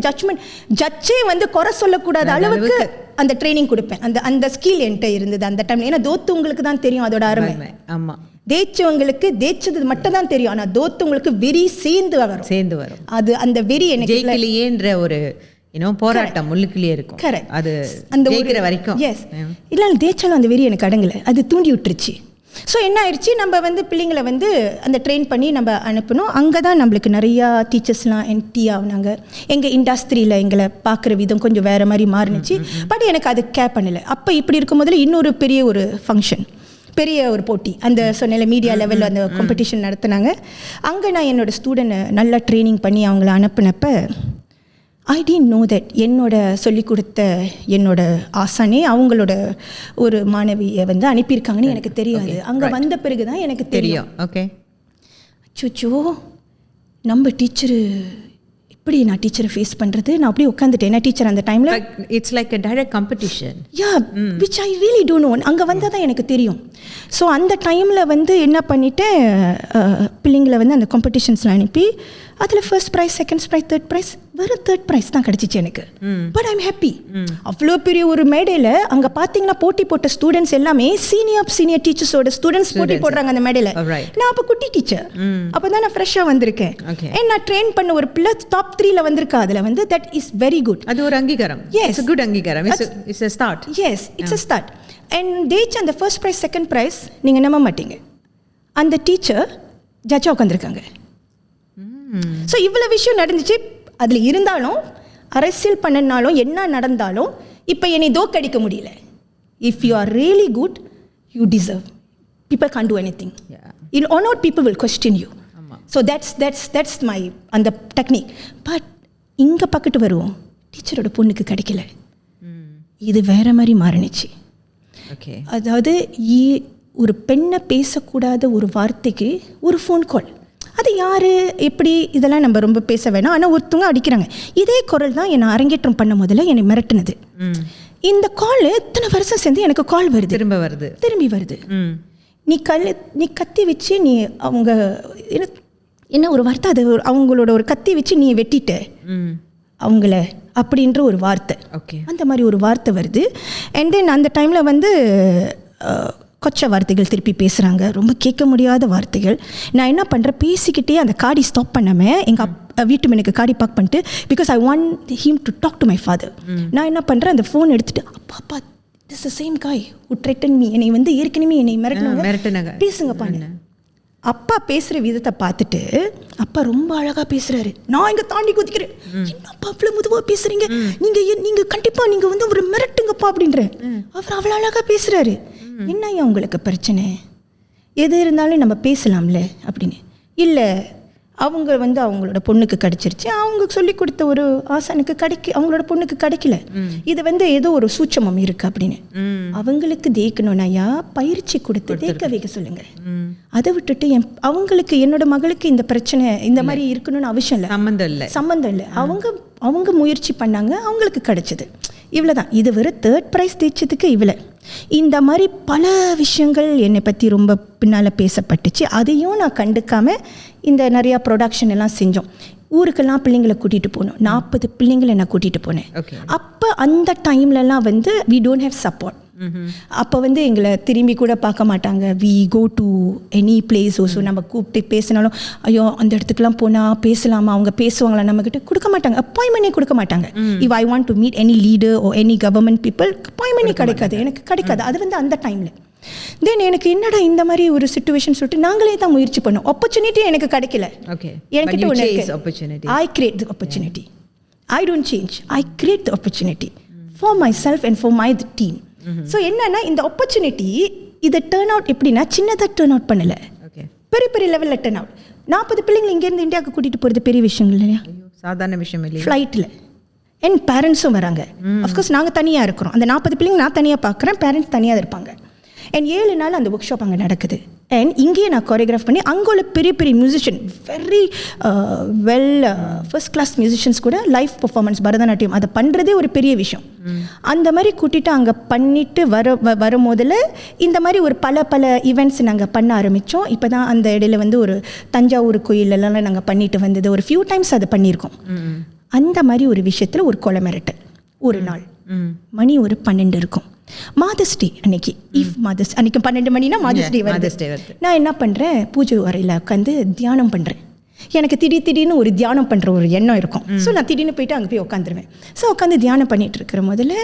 ஜட்ஜே வந்து குறை சொல்லக்கூடாத அளவுக்கு அந்த ட்ரைனிங் கொடுப்பேன். அந்த ஸ்கில் என்கிட்ட இருந்தது அந்த டைமில். ஏன்னா தோத்துவங்களுக்கு தான் தெரியும் அதோட அருமை. ஆமாம், தேய்ச்சவங்களுக்கு தேய்ச்சது மட்டும் தான் தெரியும், ஆனால் தோத்துவங்களுக்கு வெறி சேர்ந்து வரும். அது அந்த வெறி எனக்கு ஜெயிக்கலையேன்ற ஒரு போராட்டம் முள்ளுக்குள்ளேயே இருக்கும். கரெக்ட், அது அந்த ஜெயிக்கிற வரைக்கும். எஸ், இல்லை தேய்ச்சாலும் அந்த வெறி எனக்கு அடங்கலை, அது தூண்டி விட்டுருச்சு. ஸோ என்ன ஆயிடுச்சு, நம்ம வந்து பிள்ளைங்களை வந்து அந்த ட்ரெயின் பண்ணி நம்ம அனுப்பணும். அங்கே தான் நம்மளுக்கு நிறையா டீச்சர்ஸ்லாம் என்டி ஆகுனாங்க. எங்கள் இண்டஸ்ட்ரியில் எங்களை பார்க்குற விதம் கொஞ்சம் வேறு மாதிரி மாறினுச்சு. பட் எனக்கு அது கேர் பண்ணலை. அப்போ இப்படி இருக்கும் போதில் இன்னொரு பெரிய ஒரு ஃபங்க்ஷன், பெரிய ஒரு போட்டி, அந்த சொன்ன மீடியா லெவலில் அந்த காம்படிஷன் நடத்துனாங்க. அங்கே நான் என்னோடய ஸ்டூடெண்ட்டை நல்லா ட்ரைனிங் பண்ணி அவங்கள அனுப்பினப்ப ஐ டிடன்ட் நோ தட் என்னோட சொல்லிக் கொடுத்த என்னோட ஆசானே அவங்களோட ஒரு மாணவியை வந்து அனுப்பியிருக்காங்கன்னு எனக்கு தெரியாது. அங்கே வந்த பிறகு தான் எனக்கு தெரியும். ஓகே, அச்சோ நம்ம டீச்சரு இப்படி நான் டீச்சரை ஃபேஸ் பண்ணுறது. நான் அப்படியே உட்காந்துட்டேன். ஏன்னா டீச்சர் அந்த டைமில் it's like a direct competition. which I really don't know. அங்கே வந்தால் தான் எனக்கு தெரியும். ஸோ அந்த டைமில் வந்து என்ன பண்ணிவிட்டேன், பிள்ளைங்களை வந்து அந்த காம்படிஷன்ஸில் அனுப்பி அதில் first prize, second prize, third prize, வெறும் தேர்ட் ப்ரைஸ் தான் கிடச்சிச்சு எனக்கு. But I'm happy. அவ்வளோ பெரிய ஒரு மேடையில் அங்கே பார்த்தீங்கன்னா போட்டி போட்ட ஸ்டூடெண்ட்ஸ் எல்லாமே சீனியர் டீச்சர்ஸோட ஸ்டூடெண்ட்ஸ் போட்டி போடுறாங்க அந்த மேடையில். நான் அப்போ குட்டி டீச்சர், அப்போ தான் நான் ஃப்ரெஷ்ஷாக வந்திருக்கேன். நான் ட்ரெயின் பண்ண ஒரு பிள்ளை டாப் 3ல வந்திருக்கா. அதில் வந்து தட் இஸ் வெரி குட். அது ஒரு அங்கீகாரம். எஸ், குட் அங்கீகாரம். It's a start. Yes, it's a start. And தேய்ச்ச அந்த ஃபர்ஸ்ட் ப்ரைஸ், செகண்ட் ப்ரைஸ் நீங்கள் நம்ப மாட்டீங்க, அந்த டீச்சர் ஜட்ஜாக உட்காந்துருக்காங்க. ஸோ இவ்வளோ விஷயம் நடந்துச்சு. அதில் இருந்தாலும் அரசியல் பண்ணனாலும் என்ன நடந்தாலும் இப்போ என்னை தோக்கடிக்க முடியல. If you are really good you deserve. People can do anything. In or not people will question you. So that's my அந்த டெக்னிக். பட் இங்கே பக்கத்து வருவோம், டீச்சரோட பொண்ணுக்கு கிடைக்கல, இது வேற மாதிரி மாறினுச்சு. அதாவது ஒரு பெண்ணை பேசக்கூடாத ஒரு வார்த்தைக்கு ஒரு ஃபோன் கால், அது யார் எப்படி இதெல்லாம் நம்ம ரொம்ப பேச வேணாம். ஆனால் ஒருத்தவங்க அடிக்கிறாங்க. இதே குரல் தான் என்னை அரங்கேற்றம் பண்ண முதல்ல என்னை மிரட்டுனது. இந்த கால் இத்தனை வருஷம் சேர்ந்து எனக்கு கால் வருது, திரும்பி வருது. நீ கத்தி வச்சு நீ அவங்க என்ன ஒரு வார்த்தை, அது அவங்களோட ஒரு கத்தி வச்சு நீ வெட்டிட்ட அவங்கள அப்படின்ற ஒரு வார்த்தை. ஓகே. அந்த மாதிரி ஒரு வார்த்தை வருது. அண்ட் தென் அந்த டைமில் வந்து கொச்ச வார்த்தைகள் திருப்பி பேசுகிறாங்க, ரொம்ப கேட்க முடியாத வார்த்தைகள். நான் என்ன பண்ணுறேன், பேசிக்கிட்டே அந்த காடி ஸ்டாப் பண்ணாமல் எங்கள் வீட்டு எனக்கு காடி பார்க் பண்ணிட்டு, because I want him to talk to my father. நான் என்ன பண்ணுறேன், அந்த ஃபோன் எடுத்துகிட்டு, அப்பா this the same guy who threatened me, என்னை வந்து ஏற்கனவே என்னை மிரட்டினாங்க, பேசுங்கப்பான்னு. அப்பா பேசுகிற விதத்தை பார்த்துட்டு அப்பா ரொம்ப அழகாக பேசுகிறாரு. நான் இங்கே தாண்டி குதிக்கிறேன், என்னப்பா அவ்வளோ முதுவாக பேசுகிறீங்க, நீங்கள் கண்டிப்பாக நீங்கள் வந்து ஒரு மிரட்டுங்கப்பா அப்படின்றேன். அவர் அவ்வளோ அழகாக பேசுகிறாரு. என்னையா உங்களுக்கு பிரச்சனை, எது இருந்தாலும் நம்ம பேசலாம்ல அப்படின்னு. இல்லை, அவங்க வந்து அவங்களோட பொண்ணுக்கு கிடைச்சிருச்சு, அவங்க சொல்லி கொடுத்த ஒரு ஆசானுக்கு அவங்களோட பொண்ணுக்கு கிடைக்கல, இது வந்து ஏதோ ஒரு சூட்சமம் இருக்கு அப்படின்னு. அவங்களுக்கு தேய்க்கணும்னாயா பயிற்சி கொடுத்து தேய்க்க வைக்க சொல்லுங்க. அதை விட்டுட்டு அவங்களுக்கு என்னோட மகளுக்கு இந்த பிரச்சனை இந்த மாதிரி இருக்கணும்னு அவசியம் இல்லை, சம்மந்தம் இல்லை. அவங்க முயற்சி பண்ணாங்க, அவங்களுக்கு கிடைச்சது, இவ்வளோதான். இது வெறும் 3rd ப்ரைஸ் தேய்ச்சதுக்கு இவ்வளோ. இந்த மாதிரி பல விஷயங்கள் என்னை பற்றி ரொம்ப பின்னால் பேசப்பட்டுச்சு. அதையும் நான் கண்டுக்காமல் இந்த நிறையா ப்ரொடக்ஷன் எல்லாம் செஞ்சோம். ஊருக்கெல்லாம் பிள்ளைங்களை கூட்டிகிட்டு போகணும். 40 பிள்ளைங்களை நான் கூட்டிகிட்டு போனேன். அப்போ அந்த டைம்லலாம் வந்து வி டோன்ட் ஹேவ் சப்போர்ட். அப்போ வந்து எங்களை திரும்பி கூட பார்க்க மாட்டாங்க. We go to any place ஓசோ, நம்ம கூப்பிட்டு பேசினாலும் ஐயோ அந்த இடத்துக்குலாம் போனால் பேசலாமா, அவங்க பேசுவாங்களா நம்மக்கிட்ட, கொடுக்க மாட்டாங்க, அப்பாயின்மெண்ட்டே கொடுக்க மாட்டாங்க. If I want to meet any leader or any government people, அப்பாயின்மெண்ட்டே கிடைக்காது, எனக்கு கிடைக்காது. அது வந்து அந்த டைமில் தென் எனக்கு என்னடா இந்த மாதிரி ஒரு சிச்சுவேஷன் சொல்லிட்டு நாங்களே தான் முயற்சி பண்ணோம். ஆப்பர்ச்சுனிட்டி எனக்கு கிடைக்கல. என்கிட்ட ஒன்று இருக்கு, I create the opportunity. I don't change, I create the opportunity for my self and for my team. So என்னன்னா இந்த ஆப்பர்ச்சுனிட்டி இதை டேர்ன் அவுட் எப்படின்னா சின்னதாக டேர்ன் அவுட் பண்ணலை, பெரிய பெரிய லெவலில் டேர்ன் அவுட். 40 பிள்ளைங்களை இங்கேருந்து இந்தியாவுக்கு கூட்டிகிட்டு போகிறது பெரிய விஷயம் இல்லையா, சாதாரண விஷயம் இல்லை. ஃப்ளைட்டில் என் பேரண்ட்ஸும் வராங்க. அஃப்கோர்ஸ் நாங்கள் தனியாக இருக்கிறோம், அந்த 40 பிள்ளைங்க நான் தனியாக பார்க்குறேன், பேரண்ட்ஸ் தனியாக இருப்பாங்க. அண்ட் 7 நாள் அந்த ஒர்க் ஷாப் அங்கே நடக்குது. அண்ட் இங்கேயே நான் கோரியோகிராஃப் பண்ணி அங்கே உள்ள பெரிய பெரிய musician, very first class musicians கூட லைவ் பர்ஃபார்மன்ஸ் பரதநாட்டியம் அதை பண்ணுறதே ஒரு பெரிய விஷயம். அந்த மாதிரி கூட்டிகிட்டு அங்கே பண்ணிவிட்டு வரும் போதில் இந்த மாதிரி ஒரு பல ஈவெண்ட்ஸ் நாங்கள் பண்ண ஆரம்பித்தோம். இப்போ தான் அந்த இடையில வந்து ஒரு தஞ்சாவூர் கோயிலெல்லாம் நாங்கள் பண்ணிட்டு வந்தது, ஒரு ஃபியூ டைம்ஸ் அதை பண்ணியிருக்கோம். அந்த மாதிரி ஒரு விஷயத்தில் ஒரு கொலை மிரட்டல். ஒரு நாள் மணி ஒரு 12 இருக்கும், மதர்ஸ் டே அன்னைக்கு. அன்னைக்கு 12 மணினா மதர்ஸ் டே வருது. நான் என்ன பண்ணுறேன், பூஜை அறையில் உட்காந்து தியானம் பண்ணுறேன். எனக்கு திடீர்னு ஒரு தியானம் பண்ணுற ஒரு எண்ணம் இருக்கும். ஸோ நான் திடீர்னு போயிட்டு அங்கே போய் உட்காந்துருவேன். ஸோ உட்காந்து தியானம் பண்ணிகிட்டு இருக்கிற முதல்ல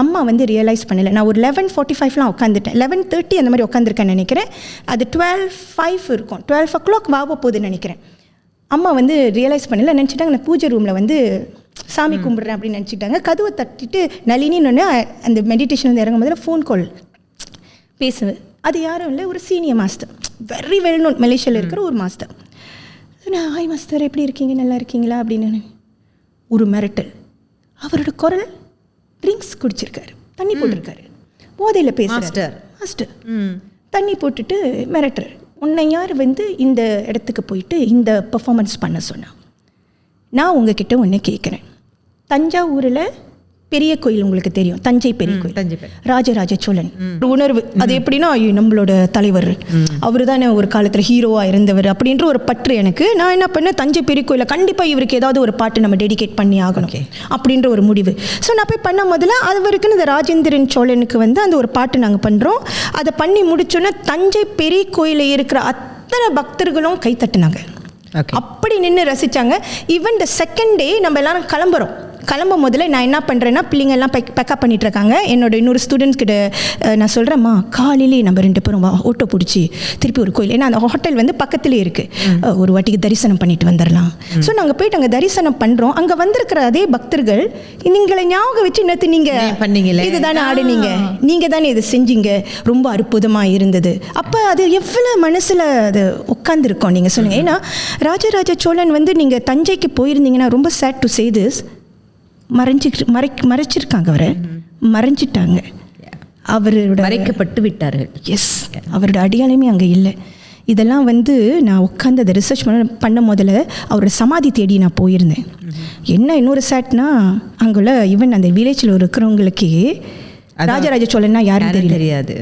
அம்மா வந்து ரியலைஸ் பண்ணலை. நான் ஒரு 11:45 உட்காந்துட்டேன், 11:30 அந்த மாதிரி உட்காந்துருக்கேன்னு நினைக்கிறேன். அது 12:05 இருக்கும், 12 o'clock வாவ போகுதுன்னு நினைக்கிறேன். அம்மா வந்து ரியலைஸ் பண்ணல, நினச்சிட்டாங்க நான் பூஜை ரூமில் வந்து சாமி கும்பிட்றேன் அப்படின்னு நினச்சிட்டாங்க. கதவை தட்டிட்டு நளினின்னு அந்த மெடிடேஷன் வந்து இறங்கும் போதில் ஃபோன் கால் பேசுவேன். அது யாரும் இல்லை, ஒரு senior master, very well known, மலேசியாவில் இருக்கிற ஒரு மாஸ்டர். நான் ஹாய் மாஸ்டர் எப்படி இருக்கீங்க, நல்லா இருக்கீங்களா அப்படின்னு. ஒரு மிரட்டல். அவரோட குரல், ட்ரிங்க்ஸ் குடிச்சிருக்காரு, தண்ணி போட்டிருக்காரு, போதையில் பேசுகிறார் மாஸ்டர். தண்ணி போட்டுட்டு மிரட்டுறாரு, உன்னை யார் வந்து இந்த இடத்துக்கு போயிட்டு இந்த பர்ஃபார்மன்ஸ் பண்ண சொன்னா. நான் உங்ககிட்ட ஒன்று கேட்குறேன், தஞ்சாவூரில் பெரிய கோயில் உங்களுக்கு தெரியும், தஞ்சை பெரிய கோயில், ராஜராஜ சோழன் உணர்வு. அது எப்படின்னா நம்மளோட தலைவர், அவர் தானே ஒரு காலத்தில் ஹீரோவாக இருந்தவர் அப்படின்ற ஒரு பற்று எனக்கு. நான் என்ன பண்ணேன், தஞ்சை பெரிய கோயிலில் கண்டிப்பாக இவருக்கு ஏதாவது ஒரு பாட்டு நம்ம டெடிகேட் பண்ணி ஆகணும் அப்படின்ற ஒரு முடிவு. ஸோ நான் போய் பண்ண முதல்ல அவருக்குன்னு இந்த ராஜேந்திரன் சோழனுக்கு வந்து அந்த ஒரு பாட்டு நாங்கள் பண்ணுறோம். அதை பண்ணி முடிச்சோன்னே தஞ்சை பெரிய கோயிலில் இருக்கிற அத்தனை பக்தர்களும் கை தட்டுனாங்க, அப்படி நின்று ரசித்தாங்க. ஈவன் த செகண்ட் டே நம்ம எல்லாரும் கிளம்பும் முதல்ல நான் என்ன பண்ணுறேன்னா, பிள்ளைங்க எல்லாம் பேக்கப் பண்ணிட்டு இருக்காங்க. என்னோட இன்னொரு ஸ்டூடெண்ட்ஸ் கிட்ட நான் சொல்கிறேம்மா, காலையிலே நம்ம 2 பேரும் ஆட்டோ பிடிச்சி திருப்பி ஒரு கோயில், ஏன்னா அந்த ஹோட்டல் வந்து பக்கத்துலேயே இருக்குது, ஒரு வாட்டிக்கு தரிசனம் பண்ணிட்டு வந்துடலாம். ஸோ நாங்கள் போயிட்டு அங்கே தரிசனம் பண்ணுறோம். அங்கே வந்திருக்கிற அதே பக்தர்கள் நீங்களை ஞாபகம் வச்சு நேற்று நீங்கள் பண்ணீங்களே, இதுதானே ஆடுனீங்க, நீங்கள் தானே இது செஞ்சீங்க, ரொம்ப அற்புதமாக இருந்தது. அப்போ அது எவ்வளோ மனசில் அது உட்காந்துருக்கோம் நீங்கள் சொல்லுங்கள். ஏன்னா ராஜராஜ சோழன் வந்து நீங்கள் தஞ்சைக்கு போயிருந்தீங்கன்னா, ரொம்ப சேட் டு சே திஸ், மறைச்சிருக்காங்க, அவரை மறைஞ்சிட்டாங்க, அவரோட மறைக்கப்பட்டு விட்டார்கள். எஸ், அவரோட அடையாளமே அங்கே இல்லை. இதெல்லாம் வந்து நான் உட்காந்து அதை ரிசர்ச் பண்ண முதல்ல அவரோட சமாதி தேடி நான் போயிருந்தேன். என்ன இன்னொரு சேட்னா, அங்குள்ள ஈவன் அந்த வில்லேஜில் இருக்கிறவங்களுக்கே ராஜராஜ சோழன்னா யாரும் தெரியாது.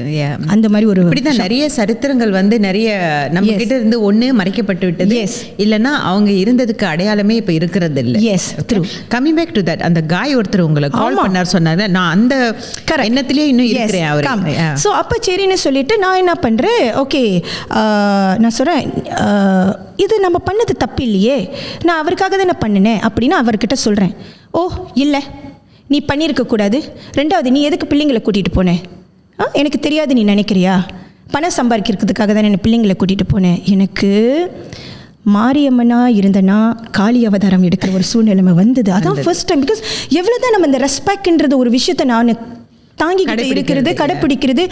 அந்த மாதிரி ஒரு இப்படிதான் நிறைய சரித்திரங்கள் வந்து நிறைய நம்ம கிட்ட இருந்து ஒண்ணு மறைக்கப்பட்டு விட்டது, இல்லைன்னா அவங்க இருந்ததுக்கு அடையாளமே இப்ப இருக்கிறது இல்லை. Yes through coming back to that, அந்த காய் ஒருத்தர் உங்களை கால் பண்ணார் சொன்னாங்க, நான் அந்த எண்ணத்திலேயே இன்னும் இருக்கிறேன் அவரு. ஸோ அப்போ சரின்னு சொல்லிட்டு நான் என்ன பண்ணுறேன், ஓகே நான் சொல்கிறேன் இது நம்ம பண்ணது தப்பு இல்லையே, நான் அவருக்காக தான் நான் பண்ணினேன் அப்படின்னு அவர்கிட்ட சொல்கிறேன். ஓ இல்லை நீ பண்ணியிருக்கக்கூடாது, ரெண்டாவது நீ எதுக்கு பிள்ளைங்களை கூட்டிகிட்டு போனேன், எனக்கு தெரியாது நீ நினைக்கிறியா, பணம் சம்பாதிக்கிறதுக்காக தான் நான் பிள்ளைங்களை கூட்டிகிட்டு போனேன். எனக்கு மாரியம்மனா இருந்தனா காளி அவதாரம் எடுக்கிற ஒரு சூழ்நிலைமை வந்தது. அதான் ஃபர்ஸ்ட் டைம். பிகாஸ் எவ்வளோ தான் நம்ம இந்த ரெஸ்பெக்ட்ன்றது ஒரு விஷயத்தை நான் தாங்கிக்கிட்டு இருக்கிறது, கடைப்பிடிக்கிறது.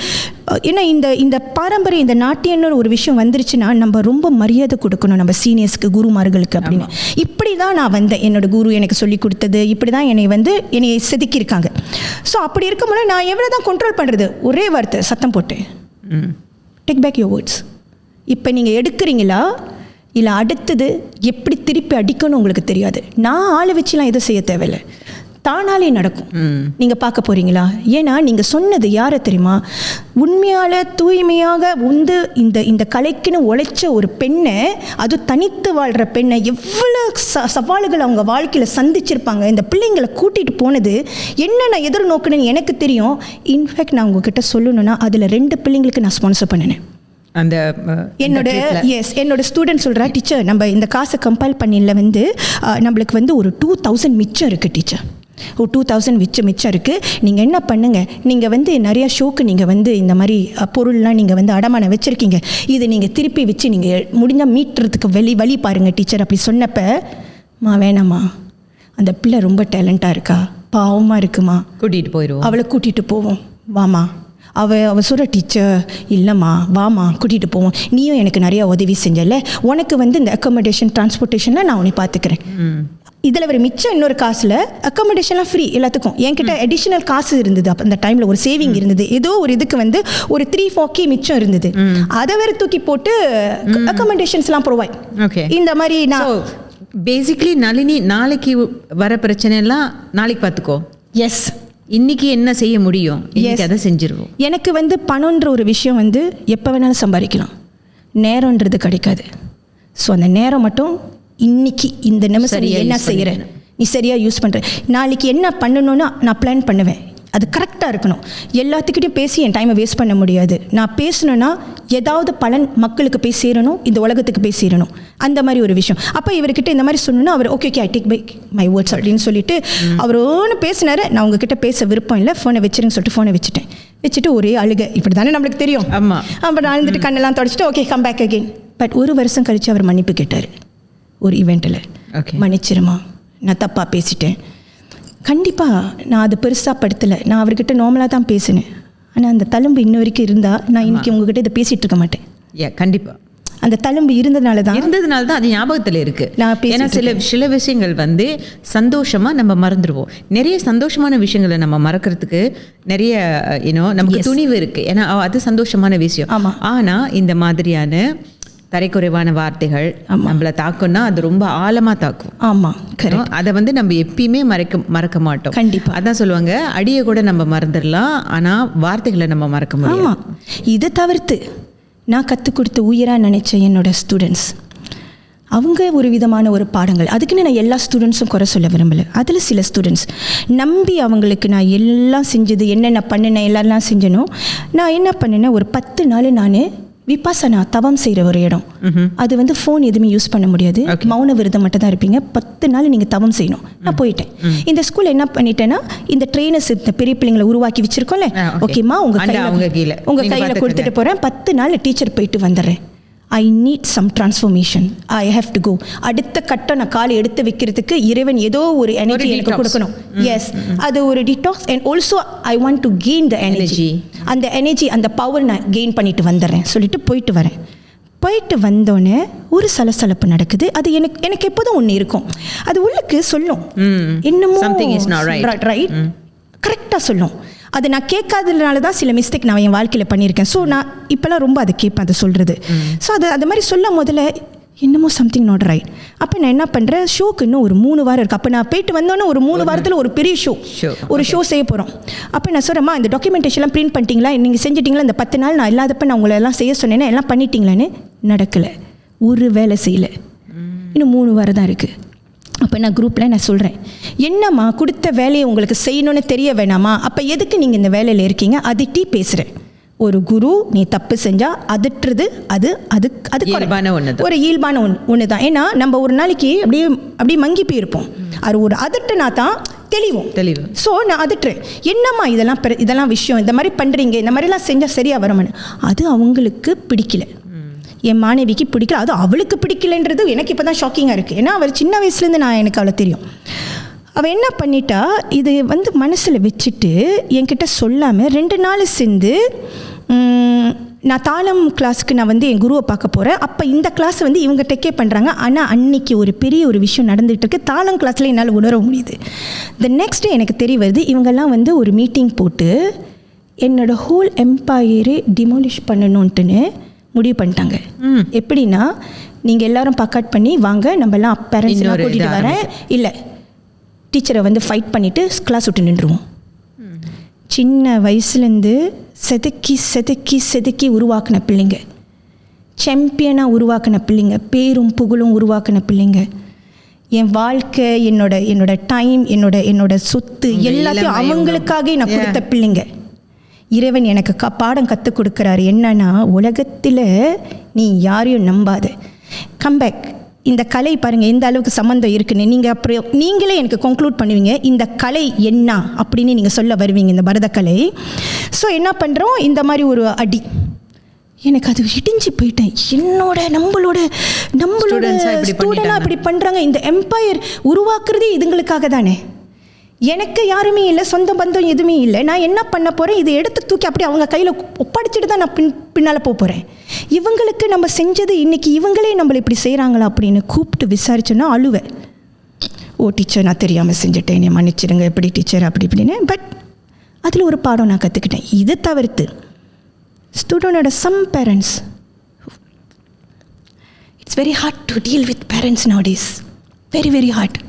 ஏன்னா இந்த பாரம்பரியம், இந்த நாட்டியன்னு ஒரு விஷயம் வந்துருச்சுன்னா நம்ம ரொம்ப மரியாதை கொடுக்கணும் நம்ம சீனியர்ஸ்க்கு, குருமார்களுக்கு அப்படின்னு. இப்படி தான் நான் வந்தேன், என்னோட குரு எனக்கு சொல்லி கொடுத்தது இப்படி தான் என்னை செதுக்கியிருக்காங்க. ஸோ அப்படி இருக்கும்போது நான் எவ்வளோ தான் கண்ட்ரோல் பண்ணுறது, ஒரே வார்த்தை சத்தம் போட்டு டேக் பேக் யுவர் வேர்ட்ஸ். இப்போ நீங்கள் எடுக்கிறீங்களா இல்லை அடுத்தது எப்படி திருப்பி அடிக்கணும் உங்களுக்கு தெரியாது. நான் ஆளை வச்சுலாம் எதுவும் செய்ய தேவையில்லை, தானாலே நடக்கும். நீங்கள் பார்க்க போகிறீங்களா? ஏன்னா நீங்கள் சொன்னது யாரை தெரியுமா, உண்மையால் தூய்மையாக இந்த கலைக்குன்னு உழைச்ச ஒரு பெண்ணை, அது தனித்து வாழ்கிற பெண்ணை எவ்வளோ சவால்கள் அவங்க வாழ்க்கையில் சந்திச்சிருப்பாங்க. இந்த பிள்ளைங்களை கூட்டிகிட்டு போனது என்ன நான் எதிர்நோக்குன்னு எனக்கு தெரியும். இன்ஃபேக்ட் நான் உங்ககிட்ட சொல்லணும்னா அதில் 2 பிள்ளைங்களுக்கு நான் ஸ்பான்சர் பண்ணினேன். அந்த என்னோட ஸ்டூடெண்ட் சொல்கிறா, டீச்சர் நம்ம இந்த காசை கம்பைல் பண்ணியில் வந்து நம்மளுக்கு வந்து ஒரு 2000 மிச்சம் இருக்குது டீச்சர், ஒரு 2000 மிச்சம் இருக்குது. நீங்கள் என்ன பண்ணுங்கள், நீங்கள் வந்து நிறையா ஷோக்கு நீங்கள் வந்து இந்த மாதிரி பொருள்லாம் நீங்கள் வந்து அடமானம் வச்சுருக்கீங்க, இதை நீங்கள் திருப்பி வச்சு நீங்கள் முடிஞ்சால் மீட்டுறதுக்கு வழி பாருங்கள் டீச்சர். அப்படி சொன்னப்போ வேணாம்மா, அந்த பிள்ளை ரொம்ப டேலண்ட்டாக இருக்கா, பாவமாக இருக்குமா, கூட்டிகிட்டு போயிடுவோம், அவளை கூட்டிகிட்டு போவோம், வாமா. அவள் சொல்கிற, டீச்சர் இல்லைம்மா வாமா கூட்டிகிட்டு போவோம், நீயும் எனக்கு நிறையா உதவி செஞ்சல, உனக்கு வந்து இந்த அக்காமடேஷன் டிரான்ஸ்போர்ட்டேஷனில் நான் உன்னை பார்த்துக்கிறேன். இதில் ஒரு மிச்சம் இன்னொரு காசில் அக்காமடேஷன்லாம் ஃப்ரீ எல்லாத்துக்கும். என்கிட்ட அடிஷ்னல் காசு இருந்தது, அப்போ அந்த டைமில் ஒரு சேவிங் இருந்தது, ஏதோ ஒரு இதுக்கு வந்து ஒரு 3-4K மிச்சம் இருந்தது, அதை வேறு தூக்கி போட்டு அக்காமடேஷன்ஸ்லாம் ப்ரொவைட். ஓகே, இந்த மாதிரி நான் பேசிக்லி நளினி நாளைக்கு வர பிரச்சனை எல்லாம் நாளைக்கு பார்த்துக்கோ. எஸ், இன்னைக்கு என்ன செய்ய முடியும், அதை செஞ்சிருவோம். எனக்கு வந்து பணம்ன்ற ஒரு விஷயம் வந்து எப்போ வேணாலும் சம்பாதிக்கலாம், நேரம்ன்றது கிடைக்காது. ஸோ அந்த நேரம் மட்டும் இன்னைக்கு இந்த நிமிஷம் என்ன செய்கிறேன், நீ சரியாக யூஸ் பண்ணுற, நாளைக்கு என்ன பண்ணணும்னு நான் பிளான் பண்ணுவேன், அது கரெக்டாக இருக்கணும். எல்லாத்துக்கிட்டையும் பேசி என் டைமை வேஸ்ட் பண்ண முடியாது. நான் பேசணுன்னா ஏதாவது பலன் மக்களுக்கு போய் சேரணும், இந்த உலகத்துக்கு போய் சேரணும், அந்த மாதிரி ஒரு விஷயம். அப்போ இவர்கிட்ட இந்த மாதிரி சொன்னோன்னா அவர் okay I take back my words அப்படின்னு சொல்லிட்டு அவர் ஒன்று பேசினார். நான் உங்ககிட்ட பேச விருப்பம் இல்லை, ஃபோனை வச்சுருன்னு சொல்லிட்டு ஃபோனை வச்சுட்டு ஒரே அழுகை. இப்படி தானே நம்மளுக்கு தெரியும். ஆமாம். அப்புறம் நான் இருந்துட்டு கண்ணெல்லாம் தொடச்சிட்டு okay come back again. But 1 வருஷம் கழித்து அவர் மன்னிப்பு கேட்டார் ஒரு ஈவெண்ட்டில். மன்னிச்சிருமா, நான் தப்பாக பேசிட்டேன். கண்டிப்பாக நான் அது பெருசாக படுத்தலை, நான் அவர்கிட்ட நார்மலாக தான் பேசினேன். ஆனால் அந்த தழும்பு இன்ன வரைக்கும் இருந்தால் நான் இன்றைக்கி உங்ககிட்ட இதை பேசிகிட்டு இருக்க மாட்டேன். கண்டிப்பாக அந்த தழும்பு இருந்ததுனால தான் அது ஞாபகத்தில் இருக்குது. ஏன்னா சில விஷயங்கள் வந்து சந்தோஷமாக நம்ம மறந்துடுவோம். நிறைய சந்தோஷமான விஷயங்களை நம்ம மறக்கிறதுக்கு நிறைய நமக்கு துணிவு இருக்குது. ஏன்னா அது சந்தோஷமான விஷயம். ஆனால் இந்த மாதிரியான தரைக்குறைவான வார்த்தைகள் நம்மளை தாக்கும்னா அது ரொம்ப ஆழமாக தாக்கும். ஆமாம், அதை வந்து நம்ம எப்பயுமே மறக்க மாட்டோம். கண்டிப்பாக. அதான் சொல்லுவாங்க, அடியை கூட நம்ம மறந்துடலாம், ஆனால் வார்த்தைகளை நம்ம மறக்க முடியும். ஆமாம். இதை தவிர்த்து நான் கற்றுக் கொடுத்த உயிராக நினச்ச என்னோட ஸ்டூடெண்ட்ஸ், அவங்க ஒரு விதமான ஒரு பாடங்கள், அதுக்குன்னு நான் எல்லா ஸ்டூடெண்ட்ஸும் குறை சொல்ல விரும்பலை. அதில் சில ஸ்டூடெண்ட்ஸ் நம்பி அவங்களுக்கு நான் எல்லாம் செஞ்சது, என்னென்ன பண்ணினேன் எல்லாம் செஞ்சனோ, நான் என்ன பண்ணினேன், ஒரு 10 நாள் நான் விபாசனா தவம் செய்கிற ஒரு இடம். அது வந்து ஃபோன் எதுவுமே யூஸ் பண்ண முடியாது, மௌன விரதம் மட்டும் தான் இருப்பீங்க. 10 நாள் நீங்கள் தவம் செய்யணும். நான் போயிட்டேன். இந்த ஸ்கூல் என்ன பண்ணிட்டேன்னா, இந்த ட்ரெயினர்ஸ் இந்த பெரிய பிள்ளைங்களை உருவாக்கி வச்சிருக்கோம்ல, ஓகேம்மா உங்கள் கையில் கொடுத்துட்டு போகிறேன், 10 நாள் டீச்சர் போயிட்டு வந்துடுறேன். I need some transformation, I have to go. அடுத்த கட்டம் நான் காலை எடுத்து வைக்கிறதுக்கு இறைவன் ஏதோ ஒரு எனர்ஜி எனக்கு கொடுக்கணும். எஸ், அது ஒரு detox. And also I want to gain the energy. அந்த எனர்ஜி, அந்த பவர் நான் கெயின் பண்ணிட்டு வந்துடுறேன் சொல்லிட்டு போயிட்டு வரேன். போயிட்டு வந்தோடனே ஒரு சலசலப்பு நடக்குது. அது எனக்கு எப்போதும் ஒன்று இருக்கும், அது உள்ளுக்கு சொல்லும் என்னமோ ரைட், கரெக்டாக சொல்லும். அது நான் கேட்காததுனால தான் சில மிஸ்டேக் நான் என் வாழ்க்கையில் பண்ணியிருக்கேன். ஸோ நான் இப்போலாம் ரொம்ப அதை கேட்பேன், அதை சொல்கிறது. ஸோ அது மாதிரி சொல்ல முதல்ல என்னமோ சம்திங் நாட் ரைட். அப்போ நான் என்ன பண்ணுறேன், ஷோக்கு இன்னும் ஒரு 3 வாரம் இருக்குது. அப்போ நான் போயிட்டு வந்தோன்னே ஒரு 3 வாரத்தில் ஒரு பெரிய ஷோ செய்ய போகிறோம். அப்போ நான் சொல்கிறேம்மா, இந்த டாக்குமெண்டேஷன்லாம் பிரிண்ட் பண்ணிட்டீங்களா, நீங்கள் செஞ்சிட்டிங்களா, இந்த 10 நாள் நான் இல்லாதப்ப நான் உங்களை எல்லாம் செய்ய சொன்னேன்னா எல்லாம் பண்ணிட்டீங்களான்னு. நடக்கலை, ஒரு வேலை செய்யலை, இன்னும் 3 வாரம் தான் இருக்குது. அப்போ நான் குரூப்பில் நான் சொல்கிறேன், என்னம்மா கொடுத்த வேலையை உங்களுக்கு செய்யணும்னு தெரிய வேணாமா, அப்போ எதுக்கு நீங்கள் இந்த வேலையில் இருக்கீங்க, அதிட்டி பேசுகிறேன். ஒரு குரு நீ தப்பு செஞ்சால் அதட்டுறது அது அது அது ஒரு இயல்பான ஒன்று தான். ஏன்னா நம்ம ஒரு நாளைக்கு அப்படியே மங்கி போயிருப்போம். அது ஒரு அதட்டுனா தான் தெளிவு. ஸோ நான் அதட்டுறேன், என்னம்மா இதெல்லாம் விஷயம், இந்த மாதிரி பண்ணுறீங்க, இந்த மாதிரிலாம் செஞ்சால் சரியாக வரமான்னு. அது அவங்களுக்கு பிடிக்கல, என் மாணவிக்கு பிடிக்கல, அது அவளுக்கு பிடிக்கலன்றது எனக்கு இப்போ தான் ஷாக்கிங்காக இருக்குது. ஏன்னா அவள் சின்ன வயசுலேருந்து எனக்கு அவளை தெரியும். அவள் என்ன பண்ணிட்டா, இது மனசில் வச்சுட்டு என்கிட்ட சொல்லாமல் 2 நாள் சேர்ந்து நான் தாளம் கிளாஸுக்கு நான் என் குருவை பார்க்க போகிறேன். அப்போ இந்த கிளாஸ் இவங்க டெக்கே பண்ணுறாங்க. ஆனால் அன்னைக்கு ஒரு பெரிய ஒரு விஷயம் நடந்துகிட்டு இருக்கு. தாளம் கிளாஸில் என்னால் உணர முடியுது. த நெக்ஸ்ட் டே எனக்கு தெரிய வருது, இவங்கெல்லாம் ஒரு மீட்டிங் போட்டு என்னோடய ஹோல் எம்பையரே டிமாலிஷ் பண்ணணுன்ட்டுன்னு முடிவு பண்ணிட்டாங்க. எப்படின்னா, நீங்கள் எல்லாரும் பக்காட் பண்ணி வாங்க, நம்மலாம் பேரண்ட்ஸ்லாம் கூட்டிகிட்டு வரேன், இல்லை டீச்சரை ஃபைட் பண்ணிவிட்டு கிளாஸ் விட்டு நின்றுவோம். சின்ன வயசுலேருந்து செதுக்கி உருவாக்கின பிள்ளைங்க, சாம்பியனாக உருவாக்கின பிள்ளைங்க, பேரும் புகழும் உருவாக்கின பிள்ளைங்க, என் வாழ்க்கை, என்னோட டைம், என்னோட சொத்து எல்லாத்தையும் அவங்களுக்காக நான் கொடுத்த பிள்ளைங்க. இறைவன் எனக்கு பாடம் கற்றுக் கொடுக்குறாரு. என்னன்னா, உலகத்தில் நீ யாரையும் நம்பாத, கம்பேக். இந்த கலை பாருங்கள் எந்த அளவுக்கு சம்மந்தம் இருக்குன்னு நீங்கள் அப்புறம் நீங்களே எனக்கு கன்க்ளூட் பண்ணுவீங்க, இந்த கலை என்ன அப்படின்னு நீங்கள் சொல்ல வருவீங்க, இந்த பரதக்கலை. ஸோ என்ன பண்ணுறோம், இந்த மாதிரி ஒரு அடி எனக்கு அது இடிஞ்சு போயிட்டேன். நம்மளோட ஸ்டூடெண்டாக இப்படி பண்ணுறாங்க. இந்த எம்பையர் உருவாக்குறதே இதுங்களுக்காக தானே. எனக்கு யாருமே இல்லை, சொந்த பந்தம் எதுவுமே இல்லை. நான் என்ன பண்ண போகிறேன், இதை எடுத்து தூக்கி அப்படி அவங்க கையில் ஒப்படைச்சிட்டு தான் நான் பின்னால் போகிறேன். இவங்களுக்கு நம்ம செஞ்சது இன்றைக்கி இவங்களே நம்மளை இப்படி செய்கிறாங்களா அப்படின்னு கூப்பிட்டு விசாரிச்சோன்னா அழுவேன். ஓ டீச்சர், நான் தெரியாமல் செஞ்சுட்டேன், என்னை மன்னிச்சிடுங்க, எப்படி டீச்சர் அப்படி இப்படின்னு. பட் அதில் ஒரு பாடம் நான் கற்றுக்கிட்டேன். இது தவிர்த்து ஸ்டூடெண்டோட some parents, it's very hard to deal with parents nowadays, very hard.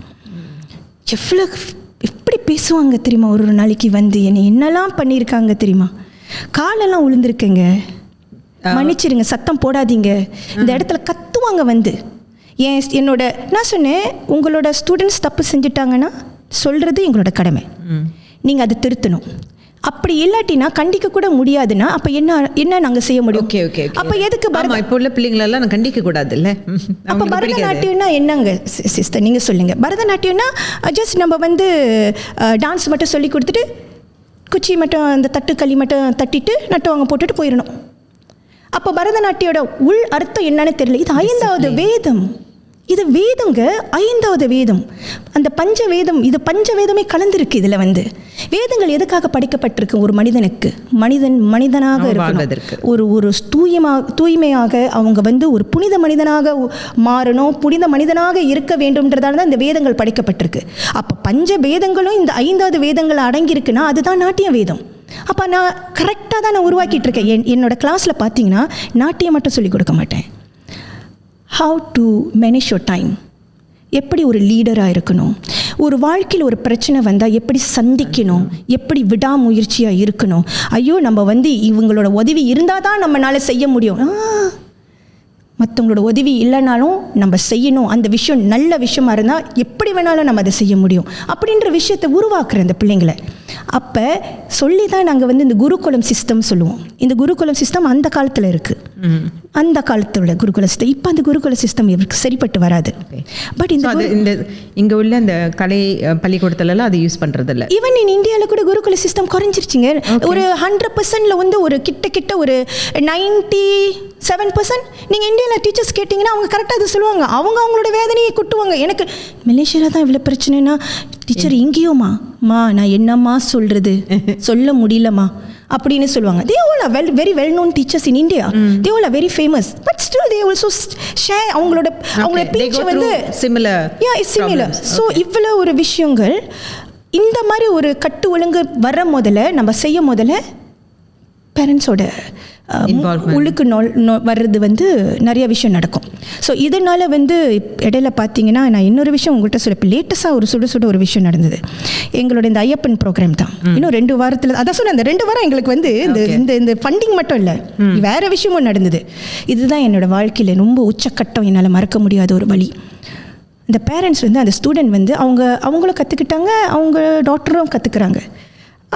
எப்படி பேசுவாங்க தெரியுமா, ஒரு நாளைக்கு என்னை என்னெல்லாம் பண்ணியிருக்காங்க தெரியுமா, காலெல்லாம் உளுந்துருக்கேங்க, மன்னிச்சிருங்க, சத்தம் போடாதீங்க, இந்த இடத்துல கத்துவாங்க. நான் சொன்னேன், உங்களோட ஸ்டூடெண்ட்ஸ் தப்பு செஞ்சுட்டாங்கன்னா சொல்கிறது எங்களோட கடமை, நீங்கள் அதை திருத்தணும். அப்படி இல்லாட்டினா கண்டிக்க கூட முடியாதுன்னா அப்போ என்ன நாங்கள் செய்ய முடியும்? அப்போ எதுக்கு இப்போ உள்ள பிள்ளைங்களெல்லாம் நான் கண்டிக்க கூடாது இல்லை? அப்போ பரதநாட்டியம்னா என்னங்க சிஸ்டர் நீங்கள் சொல்லுங்கள். பரதநாட்டியம்னா ஜஸ்ட் நம்ம டான்ஸ் மட்டும் சொல்லி கொடுத்துட்டு குச்சி மட்டும் அந்த தட்டுக்களி மட்டும் தட்டிட்டு நட்டுவாங்க போட்டுட்டு போயிடணும். அப்போ பரதநாட்டியோட உள் அர்த்தம் என்னன்னு தெரியல. இது 5வது வேதம், இது வேதங்க, 5வது வேதம், அந்த பஞ்சவேதம். இது பஞ்சவேதமே கலந்துருக்கு இதில். வேதங்கள் எதுக்காக படைக்கப்பட்டிருக்கு? ஒரு மனிதனுக்கு, மனிதனாக இருக்கணும், ஒரு தூய்மையாக அவங்க ஒரு புனித மனிதனாக மாறணும், புனித மனிதனாக இருக்க வேண்டும்ன்றதால தான் இந்த வேதங்கள் படைக்கப்பட்டிருக்கு. அப்போ பஞ்ச வேதங்களும் இந்த 5வது வேதங்கள் அடங்கியிருக்குன்னா அதுதான் நாட்டிய வேதம். அப்போ நான் கரெக்டாக தான் நான் உருவாக்கிட்டு இருக்கேன். என்னோட கிளாஸில் பார்த்தீங்கன்னா நாட்டியம் மட்டும் சொல்லிக் கொடுக்க மாட்டேன். How to manage your time, எப்படி ஒரு லீடராக இருக்கணும், ஒரு வாழ்க்கையில் ஒரு பிரச்சனை வந்தால் எப்படி சந்திக்கணும், எப்படி விடாமுயற்சியாக இருக்கணும். ஐயோ நம்ம இவங்களோட உதவி இருந்தால் தான் நம்மளால் செய்ய முடியும், மற்றவங்களோட உதவி இல்லைனாலும் நம்ம செய்யணும், அந்த விஷயம் நல்ல விஷயமா இருந்தால் எப்படி வேணாலும் நம்ம அதை செய்ய முடியும் அப்படின்ற விஷயத்தை உருவாக்குற அந்த பிள்ளைங்களை. அப்போ சொல்லி தான் நாங்கள் இந்த குருகுலம் சிஸ்டம் சொல்லுவோம். இந்த குருகுலம் சிஸ்டம் அந்த காலத்தில் இருக்குது, அந்த காலத்தோட குருகுல சிஸ்டம். இப்போ அந்த குருகுல சிஸ்டம் இவருக்கு சரிப்பட்டு வராது. பட் இந்த இங்கே உள்ள அந்த கலை பள்ளிக்கூடத்துலலாம் அதை யூஸ் பண்ணுறதில்ல. ஈவன் இன் இந்தியாவில் கூட குருகுல சிஸ்டம் குறைஞ்சிருச்சுங்க. ஒரு 100%ல ஒரு கிட்ட ஒரு 97% நீங்கள் இந்தியாவில் டீச்சர்ஸ் கேட்டிங்கன்னா அவங்க கரெக்டாக அதை சொல்லுவாங்க. அவங்களோட வேதனையை கொட்டுவாங்க. எனக்கு மலேசியாவில் தான் இவ்வளோ பிரச்சனைனா, டீச்சர் இங்கேயோமா நான் என்னம்மா சொல்கிறது, சொல்ல முடியலம்மா அப்படின்னு சொல்லுவாங்க. They all are very well known teachers in India. They all are very famous, but still they also share அவங்களோட பேச்சு similar. Yeah, it's similar. So இவ்வளோ ஒரு விஷயங்கள் இந்த மாதிரி ஒரு கட்டு ஒழுங்கு வர முதல்ல நம்ம செய்ய முதல்ல பேரண்ட்ஸோட உள்ளுக்கு வர்றது வந்து நிறைய விஷயம் நடக்கும். ஸோ இதனால் வந்து இடையில பார்த்தீங்கன்னா நான் இன்னொரு விஷயம் உங்கள்கிட்ட சொல்ல, இப்போ லேட்டஸ்ட்டாக ஒரு சுட ஒரு விஷயம் நடந்தது. எங்களோட இந்த ஐயப்பன் ப்ரோக்ராம் தான். இன்னும் 2 வாரத்தில் அதான் சொன்னேன், அந்த 2 வாரம் எங்களுக்கு வந்து இந்த ஃபண்டிங் மட்டும் இல்லை, வேறு விஷயமும் நடந்தது. இதுதான் என்னோடய வாழ்க்கையில் ரொம்ப உச்சக்கட்டம், என்னால் மறக்க முடியாத ஒரு வழி. இந்த பேரண்ட்ஸ் வந்து அந்த ஸ்டூடெண்ட் வந்து அவங்களும் கற்றுக்கிட்டாங்க, அவங்க டாக்டரும் கற்றுக்குறாங்க.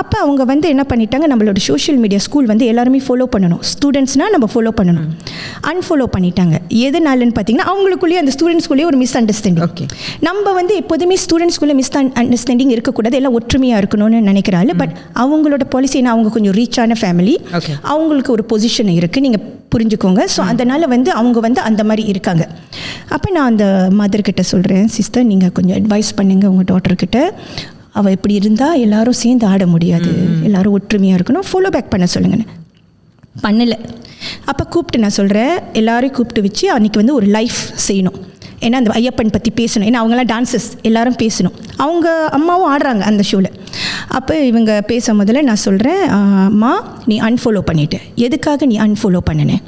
அப்போ அவங்க வந்து என்ன பண்ணிட்டாங்க, நம்மளோட சோஷியல் மீடியா ஸ்கூல் வந்து எல்லாருமே ஃபாலோ பண்ணணும், ஸ்டூடெண்ட்ஸ்னால் நம்ம ஃபாலோ பண்ணணும், அன்ஃபாலோ பண்ணிட்டாங்க. எதுனாலன்னு பார்த்தீங்கன்னா அவங்களுக்குள்ளேயே அந்த ஸ்டூடெண்ட்ஸ்குள்ளேயே ஒரு மிஸ் அண்டர்ஸ்டாண்டிங். நம்ம வந்து எப்போதுமே ஸ்டூடெண்ட்ஸ்குள்ளே மிஸ் அண்டர்ஸ்டாண்டிங் இருக்கக்கூடாது, எல்லாம் ஒற்றுமையாக இருக்கணும்னு நினைக்கிறாள். பட் அவங்களோட பாலிசினா அவங்க கொஞ்சம் ரீச்சான ஃபேமிலி, அவங்களுக்கு ஒரு பொசிஷன் இருக்குது, நீங்கள் புரிஞ்சுக்கோங்க. ஸோ அதனால் வந்து அவங்க வந்து அந்த மாதிரி இருக்காங்க. அப்போ நான் அந்த மதர்கிட்ட சொல்கிறேன், சிஸ்டர் நீங்கள் கொஞ்சம் அட்வைஸ் பண்ணுங்கள் உங்கள் டாட்டர்கிட்ட, அவள் இப்படி இருந்தால் எல்லாரும் சேர்ந்து ஆட முடியாது, எல்லாரும் ஒற்றுமையாக இருக்கணும், ஃபாலோ பேக் பண்ண சொல்லுங்கன்னு. பண்ணலை. அப்போ கூப்பிட்டு நான் சொல்கிறேன், எல்லாரையும் கூப்பிட்டு வச்சு அன்றைக்கி வந்து ஒரு லைஃப் செய்யணும். ஏன்னா அந்த ஐயப்பன் பற்றி பேசணும், ஏன்னா அவங்களாம் டான்ஸஸ் எல்லாரும் பேசணும், அவங்க அம்மாவும் ஆடுறாங்க அந்த ஷோவில். அப்போ இவங்க பேச முதல்ல நான் சொல்கிறேன், அம்மா நீ அன்ஃபாலோ பண்ணிவிட்ட, எதுக்காக நீ அன்ஃபாலோ பண்ணினேன்,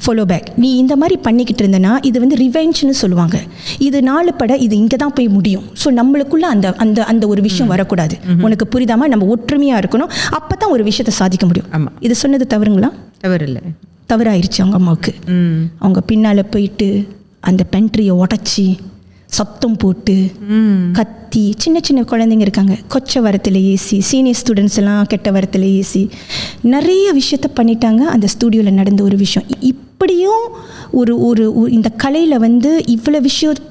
ஃபாலோ பேக். நீ இந்த மாதிரி பண்ணிக்கிட்டு இருந்தனா இது வந்து ரிவெஞ்ச்னு சொல்லுவாங்க, இது நாலு பட இது இங்கே தான் போய் முடியும். ஸோ நம்மளுக்குள்ளே அந்த அந்த அந்த ஒரு விஷயம் வரக்கூடாது. உனக்கு புரிதாமா, நம்ம ஒற்றுமையாக இருக்கணும், அப்போ தான் ஒரு விஷயத்தை சாதிக்க முடியும். ஆமாம், இது சொன்னது தவறுங்களா? தவறில்லை, தவறாயிருச்சு அவங்க அம்மாவுக்கு. அவங்க பின்னால் போயிட்டு அந்த பென்ட்ரியை உடச்சி சத்தம் போட்டு கத்தி, சின்ன சின்ன குழந்தைங்க இருக்காங்க, கொச்ச வரத்தில் ஏசி, சீனியர் ஸ்டூடெண்ட்ஸ் எல்லாம் கெட்ட வரத்தில் ஏசி, நிறைய விஷயத்த பண்ணிட்டாங்க. அந்த ஸ்டூடியோவில் நடந்த ஒரு விஷயம். இப்படியும் ஒரு ஒரு இந்த கலையில் வந்து இவ்வளோ விஷயம்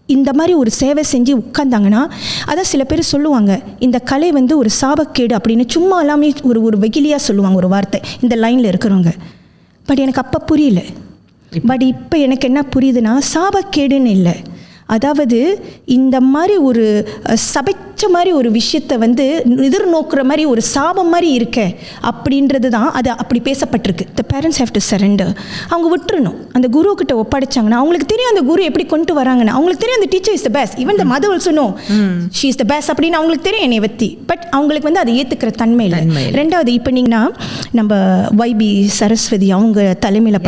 இந்த மாதிரி ஒரு சேவை செஞ்சு உட்காந்தாங்கன்னா, அதான் சில பேர் சொல்லுவாங்க இந்த கலை வந்து ஒரு சாபக்கேடு அப்படின்னு, சும்மா எல்லாமே ஒரு வெகிலியாக சொல்லுவாங்க ஒரு வார்த்தை இந்த லைனில் இருக்கிறவங்க. பட் எனக்கு அப்போ புரியல. பட் இப்போ எனக்கு என்ன புரியுதுன்னா, சாபக்கேடுன்னு இல்லை, அதாவது இந்த மாதிரி ஒரு சபைச்ச மாதிரி ஒரு விஷயத்தை வந்து எதிர்நோக்குற மாதிரி ஒரு சாபம் மாதிரி இருக்க அப்படின்றது தான் அது அப்படி பேசப்பட்டிருக்கு. The parents have to surrender. அவங்க விட்டுறணும், அந்த குரு கிட்ட ஒப்படைச்சாங்கன்னா அவங்களுக்கு தெரியும் அந்த குரு எப்படி கொண்டு வராங்கன்னு, அவங்களுக்கு தெரியும் அந்த teacher is the best, even the mother also no she is the best அப்படின்னு அவங்களுக்கு தெரியும் என்னை பற்றி. பட் அவங்களுக்கு வந்து அதை ஏற்றுக்கிற தன்மை இல்லை. ரெண்டாவது இப்போ நீங்கன்னா நம்ம வைபி சரஸ்வதி அவங்க தலைமையில்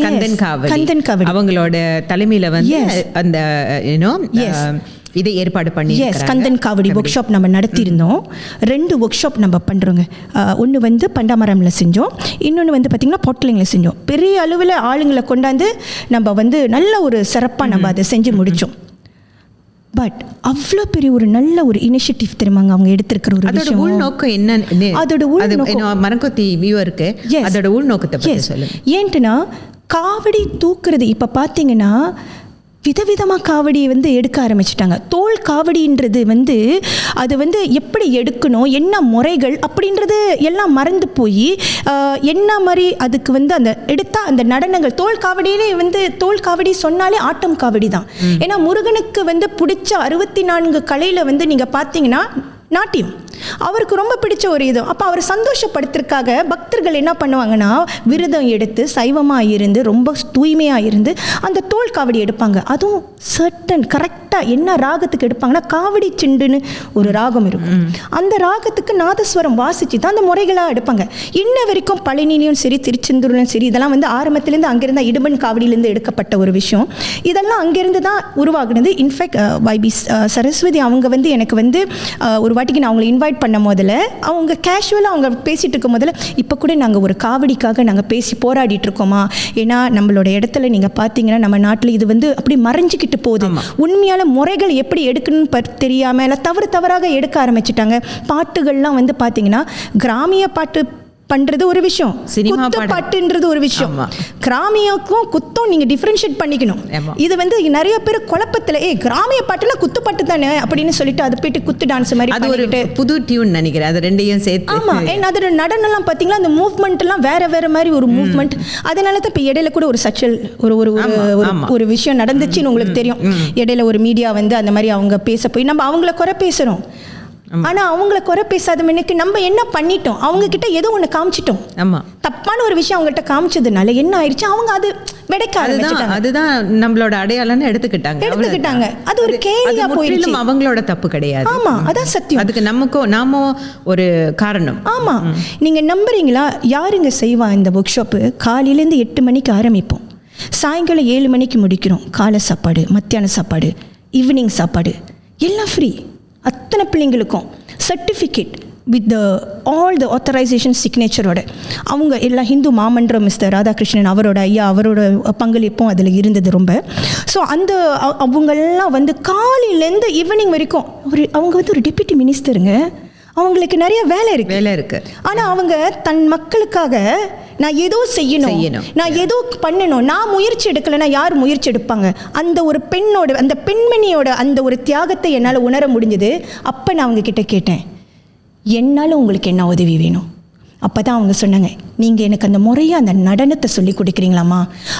கந்தன் காவடி அவங்களோட தலைமையில் வந்து அந்த இதை ஏற்பாடு பண்ணி கந்தன் காவடி ஒர்க் ஷாப் நம்ம நடத்தியிருந்தோம். 2 ஒர்க் ஷாப் நம்ம பண்ணுறோங்க. ஒன்று வந்து பண்டாமரமில் செஞ்சோம், இன்னொன்று வந்து பார்த்திங்கன்னா பொட்டலிங்கில் செஞ்சோம். பெரிய அளவில் ஆளுங்களை கொண்டாந்து நம்ம வந்து நல்ல ஒரு சிறப்பாக நம்ம அதை செஞ்சு முடித்தோம். பட் அவ்வளோ பெரிய ஒரு நல்ல ஒரு இனிஷியேட்டிவ் தெரியுமாங்க அவங்க எடுத்திருக்கிற ஒரு விஷயம். உள்நோக்கம் என்ன, அதோட உள்நோக்கம் மரங்கொத்தி வியூவருக்கு அதோட உள்நோக்கத்தை பற்றி சொல்லுங்க. ஏன்ட்டுனா காவடி தூக்குறது இப்போ பார்த்தீங்கன்னா விதவிதமாக காவடி வந்து எடுக்க ஆரம்பிச்சிட்டாங்க. தோல் காவடின்றது வந்து அது வந்து எப்படி எடுக்கணும், என்ன முறைகள் அப்படின்றது எல்லாம் மறந்து போய் என்ன மாதிரி அதுக்கு வந்து அந்த எடுத்தால் அந்த நடனங்கள், தோல் காவடியிலே வந்து தோல் காவடி சொன்னாலே ஆட்டம் காவடி தான். ஏன்னா முருகனுக்கு வந்து பிடிச்ச 64 கலையில் வந்து நீங்கள் பார்த்தீங்கன்னா நாட்டியம் அவருக்கு ரொம்ப பிடிச்ச ஒரு இது. அப்போ அவர் சந்தோஷப்படுத்துறதுக்காக பக்தர்கள் என்ன பண்ணுவாங்கன்னா விரதம் எடுத்து சைவமாக இருந்து ரொம்ப தூய்மையாக இருந்து அந்த தோல் காவடி எடுப்பாங்க. அதுவும் சர்டன் கரெக்டாக என்ன ராகத்துக்கு எடுப்பாங்கன்னா காவடி சிண்டுன்னு ஒரு ராகம் இருக்கும், அந்த ராகத்துக்கு நாதஸ்வரம் வாசித்து தான் அந்த முறைகளாக எடுப்பாங்க. இன்ன வரைக்கும் பழனிலையும் சரி திருச்செந்தூர்லையும் சரி இதெல்லாம் வந்து ஆரம்பத்துலேருந்து அங்கேருந்து இடுமன் காவடியிலேருந்து எடுக்கப்பட்ட ஒரு விஷயம். இதெல்லாம் அங்கேருந்து தான் உருவாகுனது. இன்ஃபேக்ட் வைபி சரஸ்வதி அவங்க வந்து எனக்கு வந்து ஒரு வாட்டிக்கு நான் அவங்களை இன்வைட் பண்ண முதல்ல அவங்க கேஷுவலாக அவங்க பேசிகிட்டு இருக்கும் முதல்ல, இப்போ கூட நாங்கள் ஒரு காவடிக்காக நாங்கள் பேசி போராடிட்டு இருக்கோமா, ஏன்னா நம்மளோட இடத்துல நீங்கள் பார்த்தீங்கன்னா நம்ம நாட்டில் இது வந்து அப்படி மறைஞ்சிக்கிட்டு போகுது. உண்மையான முறைகள் எப்படி எடுக்கணும்னு தெரியாமல் இல்லை தவறாக எடுக்க ஆரம்பிச்சிட்டாங்க. பாட்டுகள்லாம் வந்து பார்த்தீங்கன்னா கிராமிய பாட்டு பண்ணுறது ஒரு விஷயம், குத்து பாட்டுன்றது ஒரு விஷயம். கிராமியக்கும் குத்தும் நீங்கள் டிஃப்ரென்ஷியேட் பண்ணிக்கணும். இது வந்து நிறைய பேர் குழப்பத்தில் கிராமிய பாட்டுல குத்து பாட்டு தானே அப்படின்னு சொல்லிட்டு அது போயிட்டு குத்து டான்ஸ் மாதிரி அது ஒரு புது டியூன் நினைக்கிறேன், அது ரெண்டையும் சேர்த்து. ஆமாம், ஏன்னா அதோட நடனம்லாம் பார்த்தீங்கன்னா அந்த மூவ்மெண்ட் எல்லாம் வேற மாதிரி ஒரு மூவ்மெண்ட். அதனால தான் இப்போ இடையில கூட ஒரு சச்சல் ஒரு விஷயம் நடந்துச்சுன்னு உங்களுக்கு தெரியும். இடையில ஒரு மீடியா வந்து அந்த மாதிரி அவங்க பேச போய் நம்ம அவங்கள குறை பேசுகிறோம். ஆனால் அவங்கள குறை பேசாத மணிக்கு நம்ம என்ன பண்ணிட்டோம், அவங்க கிட்ட ஏதோ ஒன்று காமிச்சிட்டோம். ஆமாம், தப்பான ஒரு விஷயம் அவங்ககிட்ட காமிச்சதுனால என்ன ஆயிடுச்சு, அவங்க அது வெடைக்க ஆரம்பிச்சிட்டாங்க. அதுதான் நம்மளோட அடையாளம்னு எடுத்துக்கிட்டாங்க. அது ஒரு கேலியா போயிடுச்சு. அவங்களோட தப்பு கிடையாது. ஆமா, அதான் சத்தியம். அதுக்கு நாம ஒரு காரணம். ஆமா, நீங்க நம்புறீங்களா? யாருங்க செய்வா இந்த ஒர்க் ஷாப்பு? காலையிலேருந்து 8 மணிக்கு ஆரம்பிப்போம், சாயங்காலம் 7 மணிக்கு முடிக்கிறோம். காலை சாப்பாடு, மத்தியான சாப்பாடு, ஈவினிங் சாப்பாடு எல்லாம் ஃப்ரீ. அத்தனை பிள்ளைங்களுக்கும் certificate with all the authorization சிக்னேச்சரோட. அவங்க எல்லாம் ஹிந்து மாமன்றம் மிஸ்டர் ராதாகிருஷ்ணன் அவரோட பங்களிப்பும் அதில் இருந்தது ரொம்ப. ஸோ அந்த அவங்கெல்லாம் வந்து காலையிலேருந்து ஈவினிங் வரைக்கும் அவங்க வந்து ஒரு டெப்யூட்டி மினிஸ்டருங்க. அவங்களுக்கு நிறைய வேலை இருக்கு. ஆனால் அவங்க தன் மக்களுக்காக நான் ஏதோ செய்யணும், நான் ஏதோ பண்ணணும், நான் முயற்சி எடுக்கலைன்னா யார் முயற்சி எடுப்பாங்க? அந்த ஒரு பெண்ணோட, அந்த பெண்மணியோட அந்த ஒரு தியாகத்தை என்னால் உணர முடிஞ்சது. அப்போ நான் அவங்க கிட்ட கேட்டேன், என்னால் உங்களுக்கு என்ன உதவி வேணும்? அப்போ தான் அவங்க சொன்னாங்க, நீங்கள் எனக்கு அந்த முறையாக அந்த நடனத்தை சொல்லி கொடுக்குறீங்களாம்மா?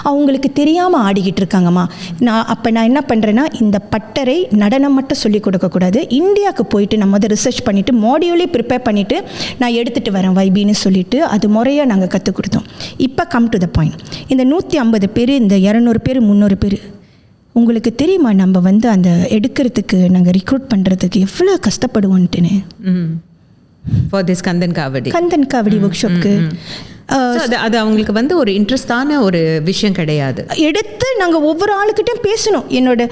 அவங்களுக்கு தெரியாமல் ஆடிக்கிட்டு இருக்காங்கம்மா. நான் என்ன பண்ணுறேன்னா, இந்த பட்டறை நடனம் மட்டும் சொல்லி கொடுக்கக்கூடாது, இந்தியாவுக்கு போயிட்டு நம்ம அதை ரிசர்ச் பண்ணிவிட்டு மாடியூலே ப்ரிப்பேர் பண்ணிவிட்டு நான் எடுத்துகிட்டு வரேன் வைபின்னு சொல்லிவிட்டு அது முறையாக நாங்கள் கற்றுக் கொடுத்தோம். இப்போ கம் டு த பாயிண்ட். இந்த 150 பேர், இந்த 200 பேர், 300 பேர், உங்களுக்கு தெரியுமா நம்ம வந்து அந்த எடுக்கிறதுக்கு நாங்கள் ரிக்ரூட் பண்ணுறதுக்கு எவ்வளோ கஷ்டப்படுவோன்ட்டுன்னு? For this கந்தன் காவடி ஒர்க் ஷாப்க்கு அது அவங்களுக்கு வந்து ஒரு இன்ட்ரெஸ்டான ஒரு விஷயம் கிடையாது. எடுத்து நாங்கள் ஒவ்வொரு ஆளுக்கிட்டையும் பேசணும். என்னோட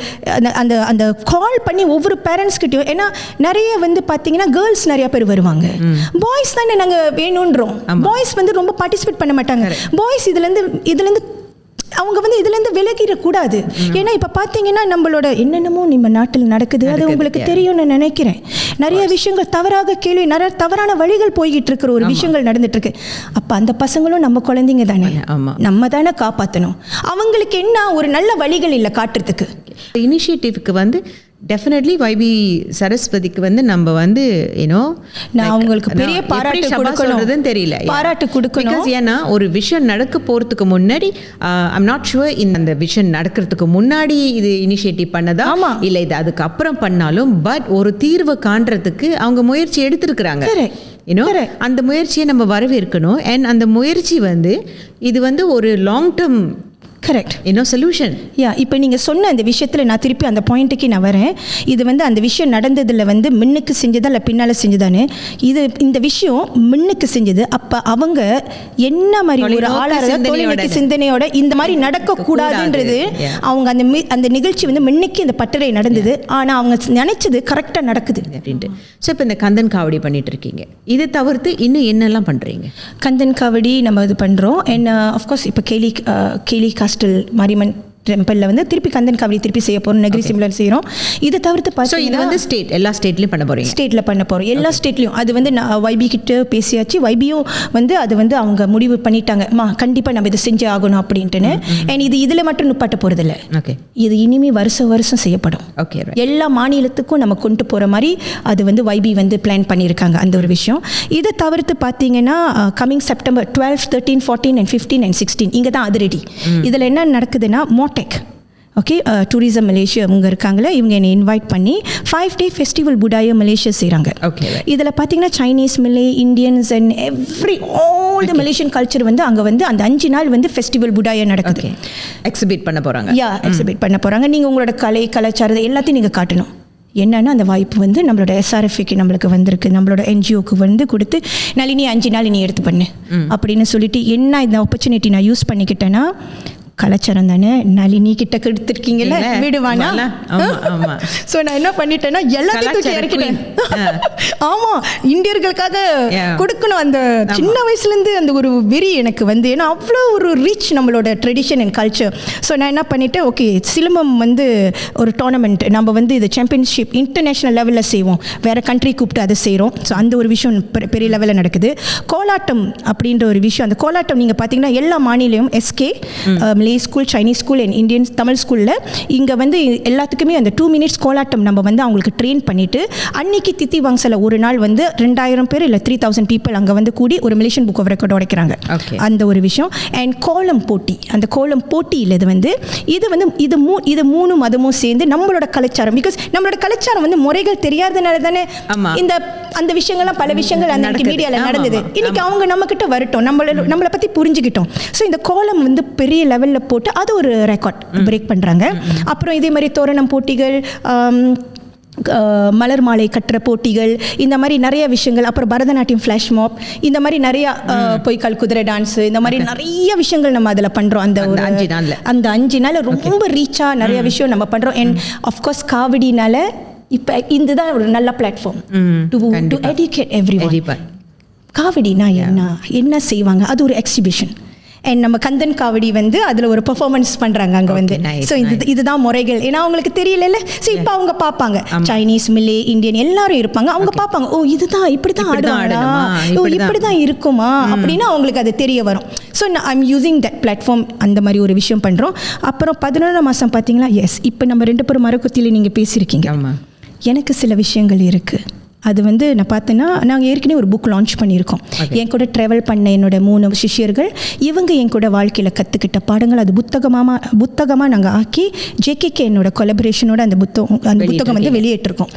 அந்த அந்த கால் பண்ணி ஒவ்வொரு பேரண்ட்ஸ்கிட்டையும், ஏன்னா நிறைய வந்து பார்த்தீங்கன்னா கேர்ள்ஸ் நிறைய பேர் வருவாங்க, பாய்ஸ் தானே நாங்கள் வேணுன்றோம். பாய்ஸ் வந்து ரொம்ப பார்ட்டிசிபேட் பண்ண மாட்டாங்க. பாய்ஸ் இதுலேருந்து அவங்க வந்து இதுலேருந்து விலகிடக்கூடாது. ஏன்னா இப்போ பார்த்தீங்கன்னா நம்மளோட என்னென்னமோ நம்ம நாட்டில் நடக்குது, அது உங்களுக்கு தெரியும்னு நினைக்கிறேன். நிறைய விஷயங்கள் தவறாக நிறைய தவறான வழிகள் போய்கிட்டு இருக்கிற ஒரு விஷயங்கள் நடந்துட்டு இருக்கு. அப்போ அந்த பசங்களும் நம்ம குழந்தைங்க தானே, நம்ம தானே காப்பாற்றணும். அவங்களுக்கு என்ன ஒரு நல்ல வழிகள் இல்லை காட்டுறதுக்கு. இனிஷியேட்டிவ்க்கு வந்து டெஃபினெட்லி வைபி சரஸ்வதிக்கு வந்து நம்ம வந்து நான் அவங்களுக்கு பெரிய பாராட்டு கொடுக்கணும், தெரியல, பாராட்டு கொடுக்கணும். ஏன்னா ஒரு விஷயம் நடக்க போறதுக்கு முன்னாடி ஐம் நாட் ஷுவர் இந்த விஷயம் நடக்கிறதுக்கு முன்னாடி இது இனிஷியேட்டிவ் பண்ணதா இல்லை இது அதுக்கப்புறம் பண்ணாலும், பட் ஒரு தீர்வு காண்றதுக்கு அவங்க முயற்சி எடுத்திருக்கிறாங்க. அந்த முயற்சியை நம்ம வரவேற்கணும். அண்ட் அந்த முயற்சி வந்து இது வந்து ஒரு லாங் டேர்ம் கரெக்ட் சொல்யூஷன். இப்போ நீங்கள் சொன்ன அந்த விஷயத்தில் நான் திருப்பி அந்த பாயிண்ட்டுக்கு நான் வரேன். இது வந்து அந்த விஷயம் நடந்ததில் வந்து முன்னுக்கு செஞ்சதா இல்லை பின்னால் செஞ்சதானு, இந்த விஷயம் முன்னுக்கு செஞ்சது. அப்போ அவங்க என்ன மாதிரி ஒரு ஆளாக தொலைநோக்கு சிந்தனையோட இந்த மாதிரி நடக்கக்கூடாதுன்றது அவங்க அந்த நிகழ்ச்சி வந்து முன்னுக்கு இந்த பட்டறை நடந்தது. ஆனால் அவங்க நினைச்சது கரெக்டாக நடக்குது அப்படின்ட்டு. ஸோ இப்போ இந்த கந்தன் காவடி பண்ணிட்டு இருக்கீங்க, இதை தவிர்த்து இன்னும் என்னெல்லாம் பண்ணுறீங்க? கந்தன் காவடி நம்ம இது பண்ணுறோம். அண்ட் ஆஃப்கோர்ஸ் இப்போ கேலி காஸ்டல் மாரியம்மன் டெம்பிளில் வந்து திருப்பி கந்தன் காவடி திருப்பி செய்ய போகிறோம், நெகிரி சிம்லர் செய்கிறோம். இதை தவிர்த்து பார்த்தீங்கன்னா இது வந்து எல்லா ஸ்டேட்லையும் பண்ண போகிறோம். ஸ்டேட்டில் பண்ண போகிறோம், எல்லா ஸ்டேட்லையும். அது வந்து நான் வைபி கிட்ட பேசியாச்சு. வைபியும் வந்து அது வந்து அவங்க முடிவு பண்ணிட்டாங்க, கண்டிப்பாக நம்ம இதை செஞ்சு ஆகணும் அப்படின்ட்டுன்னு. அண்ட் இதில் மட்டும் நுப்பாட்ட போகிறதில்ல, இது இனிமேல் வருஷம் செய்யப்படும். எல்லா மாநிலத்துக்கும் நம்ம கொண்டு போகிற மாதிரி அது வந்து வைபி வந்து பிளான் பண்ணியிருக்காங்க அந்த ஒரு விஷயம். இதை தவிர்த்து பார்த்தீங்கன்னா கமிங் செப்டம்பர் 12, 13, 14 and 15 and 16 இங்கே தான் அது ரெடி. இதில் என்ன நடக்குதுன்னா மோடெக் டூரிசம் மலேசியா அவங்க இருக்காங்களே, இவங்க என்னை இன்வைட் பண்ணி 5-day ஃபெஸ்டிவல் புடாயோ மலேசியா செய்கிறாங்க. இதில் பார்த்தீங்கன்னா Chinese, மிலே, Indians and all the Malaysian culture வந்து அங்கே வந்து அந்த 5 நாள் வந்து ஃபெஸ்டிவல் புடாயோ நடக்குது. எக்ஸிபிட் பண்ண போகிறாங்க. எக்ஸிபிட் பண்ண போகிறாங்க. நீங்கள் உங்களோட கலாச்சாரத்தை எல்லாத்தையும் நீங்கள் காட்டணும். என்னன்னா அந்த வாய்ப்பு வந்து நம்மளோட SRFக்கு நம்மளுக்கு வந்திருக்கு, நம்மளோட NGOக்கு வந்து கொடுத்து நளினி 5 நாள் நீ எடுத்து பண்ணு அப்படின்னு சொல்லிட்டு, என்ன இந்த ஆப்பர்ச்சுனிட்டி நான் யூஸ் பண்ணிக்கிட்டேன்னா, கலாச்சாரம் தானே நளினி கிட்ட கெடுத்துருக்கீங்கல்ல விடுவானா. ஸோ நான் என்ன பண்ணிட்டேன்னா எல்லாத்தையும் தூக்கி இறக்கிட்டேன். ஆமாம், இந்தியர்களுக்காக கொடுக்கணும். அந்த சின்ன வயசுலேருந்து அந்த ஒரு வெறி எனக்கு வந்து, ஏன்னா அவ்வளோ ஒரு ரிச் நம்மளோட ட்ரெடிஷன் அண்ட் கல்ச்சர். ஸோ நான் என்ன பண்ணிட்டேன், ஓகே சிலம்பம் வந்து ஒரு டோர்னமெண்ட் நம்ம வந்து இது சாம்பியன்ஷிப் இன்டர்நேஷ்னல் லெவலில் செய்வோம், வேறு கண்ட்ரி கூப்பிட்டு அதை செய்கிறோம். ஸோ அந்த ஒரு விஷயம் பெரிய லெவலில் நடக்குது. கோலாட்டம் அப்படின்ற ஒரு விஷயம், அந்த கோலாட்டம் நீங்கள் பார்த்தீங்கன்னா எல்லா மாநிலையும் SK school, Chinese school and Indian Tamil ஸ்கூலில் இங்கே வந்து எல்லாத்துக்குமே அந்த 2 minutes கோலாட்டம் நம்ம வந்து அவங்களுக்கு ட்ரெயின் பண்ணிவிட்டு, அன்னைக்கு தித்தி வாங்சல ஒரு நாள் வந்து 2000 பேர் இல்லை 3000 people அங்கே வந்து கூடி ஒரு மலேசியன் புக் ஆஃப் ரெக்கார்ட் உடைக்கிறாங்க. அந்த ஒரு விஷயம். அண்ட் கோலம் போட்டி, அந்த கோலம் போட்டியில் இது 3 மதமும் சேர்ந்து நம்மளோட கலாச்சாரம், பிகாஸ் நம்மளோட கலாச்சாரம் வந்து முறைகள் தெரியாதனால தானே இந்த அந்த விஷயங்கள்லாம் பல விஷயங்கள் அந்த மீடியாவில் நடந்தது. இன்னைக்கு அவங்க நம்ம கிட்ட வரட்டும், நம்மளை பற்றி புரிஞ்சுக்கிட்டோம். ஸோ இந்த கோலம் வந்து பெரிய லெவலில் போட்டு அது ஒரு ரெக்கார்ட் பிரேக் பண்ணுறாங்க. அப்புறம் இதே மாதிரி தோரணம் போட்டிகள், மலர் மாலை கட்டுற போட்டிகள், இந்த மாதிரி நிறைய விஷயங்கள். அப்புறம் பரதநாட்டியம் ஃப்ளாஷ் மாப், இந்த மாதிரி நிறையா பொய்க்கால் குதிரை டான்ஸு, இந்த மாதிரி நிறைய விஷயங்கள் நம்ம அதில் பண்ணுறோம். அந்த 5 நாள் ரொம்ப ரீச்சாக நிறைய விஷயம் நம்ம பண்ணுறோம். அண்ட் ஆஃப்கோர்ஸ் காவடினால இப்போ இதுதான் ஒரு நல்ல பிளாட்ஃபார்ம் டு எஜுகேட் எவ்ரிவன். காவடினா என்ன செய்வாங்க, அது ஒரு எக்ஸிபிஷன். அண்ட் நம்ம கந்தன் காவடி வந்து அதில் ஒரு பெர்ஃபார்மன்ஸ் பண்ணுறாங்க அங்கே வந்து. ஸோ இதுதான் முறைகள். ஏன்னா அவங்களுக்கு தெரியல. ஸோ இப்போ அவங்க பார்ப்பாங்க, சைனீஸ், மில்லே, இந்தியன் எல்லாரும் இருப்பாங்க. அவங்க பார்ப்பாங்க, ஓ இதுதான் இப்படி தான் ஆடுவாங்களா, ஓ இப்படி தான் இருக்குமா அப்படின்னு அவங்களுக்கு அது தெரிய வரும். So I'm using that platform. அந்த மாதிரி ஒரு விஷயம் பண்ணுறோம். அப்புறம் 11ஆம் மாதம் பார்த்தீங்களா, எஸ் இப்போ நம்ம 2 பேரும் மரக்குத்தியில் நீங்கள் பேசியிருக்கீங்க. எனக்கு சில விஷயங்கள் இருக்குது. அது வந்து நான் பார்த்தேன்னா, நாங்கள் ஏற்கனவே ஒரு புக் லான்ச் பண்ணியிருக்கோம். என் கூட ட்ராவல் பண்ண என்னோட 3 சிஷ்யர்கள், இவங்க என் கூட வாழ்க்கையில் கற்றுக்கிட்ட பாடங்கள் அது புத்தகமாக நாங்கள் ஆக்கி JKK என்னோட கொலபரேஷனோட அந்த புத்தகம் வந்து வெளியேற்றிருக்கோம்.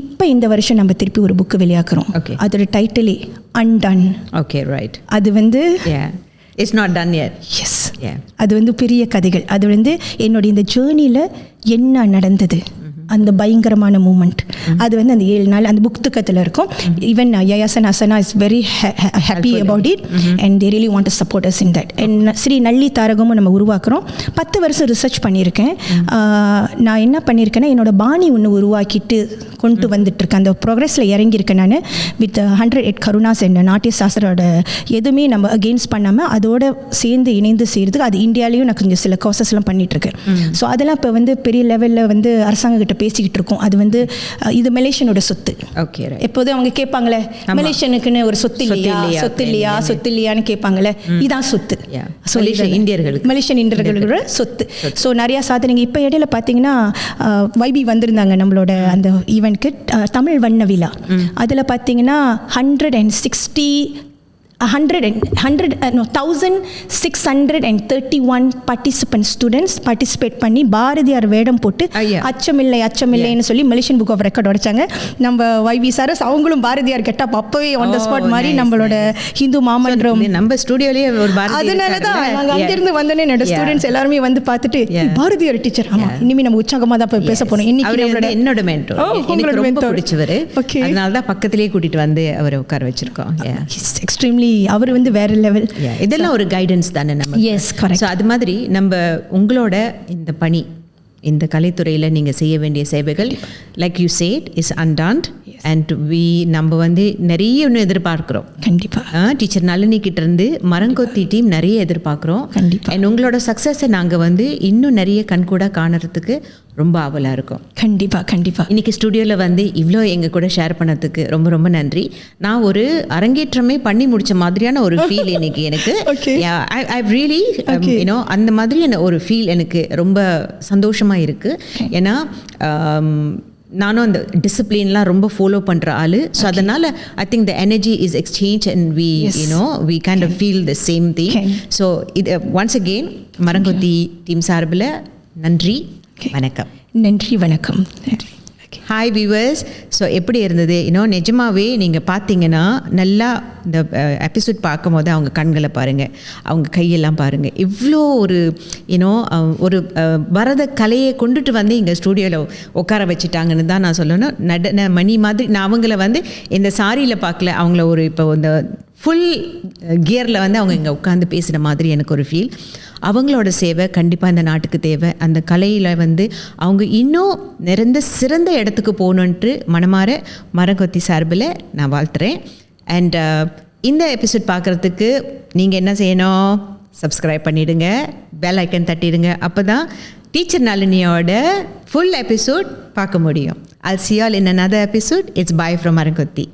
இப்போ இந்த வருஷம் நம்ம திருப்பி ஒரு புக்கு வெளியாக்குறோம். அதோட டைட்டிலே அன்டன். Okay, right. அது வந்து it's not done yet. Yes, அது வந்து பெரிய கதைகள். அது வந்து என்னோட இந்த ஜேர்னியில் என்ன நடந்தது, அந்த பயங்கரமான மூமெண்ட், அது வந்து அந்த 7 நாள் அந்த புத்தகத்தில் இருக்கும். Even Yayasan Hasanah is very happy about it and they really want to support us in that. And Sri Nalli தாரகமும் நம்ம உருவாக்குறோம். 10 வருஷம் ரிசர்ச் பண்ணியிருக்கேன். நான் என்ன பண்ணியிருக்கேன்னா, என்னோட பாணி ஒன்று உருவாக்கிட்டு கொண்டு வந்துட்டுருக்கேன். அந்த ப்ரோக்ரஸில் இறங்கியிருக்கேன் நான். வித் 108 கருணாஸ் என்ற நாட்டிய சாஸ்திரோட எதுவுமே நம்ம அகெயின்ஸ்ட் பண்ணாமல் அதோட சேர்ந்து இணைந்து செய்கிறதுக்கு அது இந்தியாவிலையும் நான் கொஞ்சம் சில கோர்சஸ்லாம் பண்ணிகிட்ருக்கேன். ஸோ அதெல்லாம் இப்போ வந்து பெரிய லெவலில் வந்து அரசாங்கக்கிட்ட பேசிக்கிட்டு இருக்கோம். அது வந்து இது மலேசியனோட சொத்து. ஓகே, எப்போதும் அவங்க கேட்பாங்களே, மலேசியனுக்குன்னு ஒரு சொத்து இல்லையான்னு கேட்பாங்களே, இதான் சொத்து. மலேசியன் இந்தியர்களோட சொத்து. ஸோ நிறையா சாதனைங்க. இப்போ இடையில பார்த்தீங்கன்னா வைபி வந்திருந்தாங்க நம்மளோட அந்த ஈவெண்ட்க்கு, தமிழ் வண்ண விழா. அதில் பார்த்தீங்கன்னா 1631 பார்ட்டிசிபென்ட் ஸ்டூடெண்ட்ஸ் பார்ட்டிசிபேட் பண்ணி பாரதியார் வேடம் போட்டு அச்சமில்லைன்னு சொல்லி மலேசியன் புக் ஆஃப் ரெக்கார்ட் உடைச்சாங்க. நம்ம வைவி சார் அவங்களும் பாரதியார் கெட்டப் அப்பவே ஆன் த ஸ்பாட் மாதிரி நம்மளோட ஹிந்து மாமன்றம் நம்ம ஸ்டுடியோலயே ஒரு அதனால தான் நாங்கள் அங்கிருந்து வந்தோன்னே என்னோட ஸ்டூடெண்ட்ஸ் எல்லாருமே வந்து பார்த்துட்டு பாரதியார் டீச்சர், ஆமா இனிமே நம்ம உற்சாகமாக தான் போய் பேச போறோம். இன்னைக்கு என்னோட மென்டர், எனக்கு ரொம்ப பிடிச்சவர், அதனால தான் பக்கத்திலேயே கூட்டிட்டு வந்து அவரை உட்கார வச்சிருக்கோம். எக்ஸ்ட்ரீம்லி அவர் வந்து வேற லெவல். இதெல்லாம் ஒரு கைடன்ஸ் தானே நம்ம. Yes, correct. அது மாதிரி நம்ம உங்களோட இந்த பணி, இந்த கலைத்துறையில் நீங்கள் செய்ய வேண்டிய சேவைகள் லைக் யூ சேட் இஸ் அன்டான்ட் அண்ட் நம்ம வந்து நிறைய ஒன்று எதிர்பார்க்குறோம். கண்டிப்பாக டீச்சர் நளினி கிட்டேருந்து மரங்கொத்தி டீம் நிறைய எதிர்பார்க்குறோம். கண்டிப்பாக. அண்ட் உங்களோட சக்ஸஸை நாங்கள் வந்து இன்னும் நிறைய கண்கூட காணறதுக்கு ரொம்ப ஆவலாக இருக்கும். கண்டிப்பாக. இன்னைக்கு ஸ்டுடியோவில் வந்து இவ்வளோ எங்கள் கூட ஷேர் பண்ணதுக்கு ரொம்ப ரொம்ப நன்றி. நான் ஒரு அரங்கேற்றமே பண்ணி முடிச்ச மாதிரியான ஒரு ஃபீல் இன்னைக்கு எனக்கு. ஐ ரியலி யூனோ அந்த மாதிரியான ஒரு ஃபீல் எனக்கு ரொம்ப சந்தோஷமாக இருக்குது. ஏன்னா நானும் அந்த டிசிப்ளின்லாம் ரொம்ப ஃபாலோ பண்ணுற ஆள். ஸோ அதனால் I think the energy is exchange and we kind of feel the same thing. So இது ஒன்ஸ் அகெயின் மரங்கொத்தி டீம் சார்பில் நன்றி, வணக்கம். நன்றி, வணக்கம். Hi viewers. ஸோ எப்படி இருந்தது? நிஜமாகவே நீங்கள் பார்த்தீங்கன்னா நல்லா இந்த எபிசோட் பார்க்கும் போது அவங்க கண்களை பாருங்கள், அவங்க கையெல்லாம் பாருங்கள், இவ்வளோ ஒரு ஒரு பரத கலையை கொண்டுட்டு வந்து இங்கே ஸ்டூடியோவில் உட்கார வச்சுட்டாங்கன்னு தான் நான் சொல்லணும். நடன மணி மாதிரி நான் அவங்கள வந்து இந்த சாரியில் பார்க்கல, அவங்கள ஒரு இப்போ இந்த ஃபுல் கியரில் வந்து அவங்க இங்கே உட்காந்து பேசுகிற மாதிரி எனக்கு ஒரு ஃபீல். அவங்களோட சேவை கண்டிப்பாக இந்த நாட்டுக்கு தேவை. அந்த கலையில் வந்து அவங்க இன்னும் சிறந்த இடத்துக்கு போகணுன்ட்டு மனமாற மரங்கொத்தி சார்பில் நான் வாழ்த்துறேன். அண்ட் இந்த எபிசோட் பார்க்குறதுக்கு நீங்கள் என்ன செய்யணும்? சப்ஸ்கிரைப் பண்ணிவிடுங்க, பெல் ஐக்கன் தட்டிடுங்க. அப்போ தான் டீச்சர் நளினியோட ஃபுல் எபிசோட் பார்க்க முடியும். I'll see you all in another episode. It's bye from Marakothi.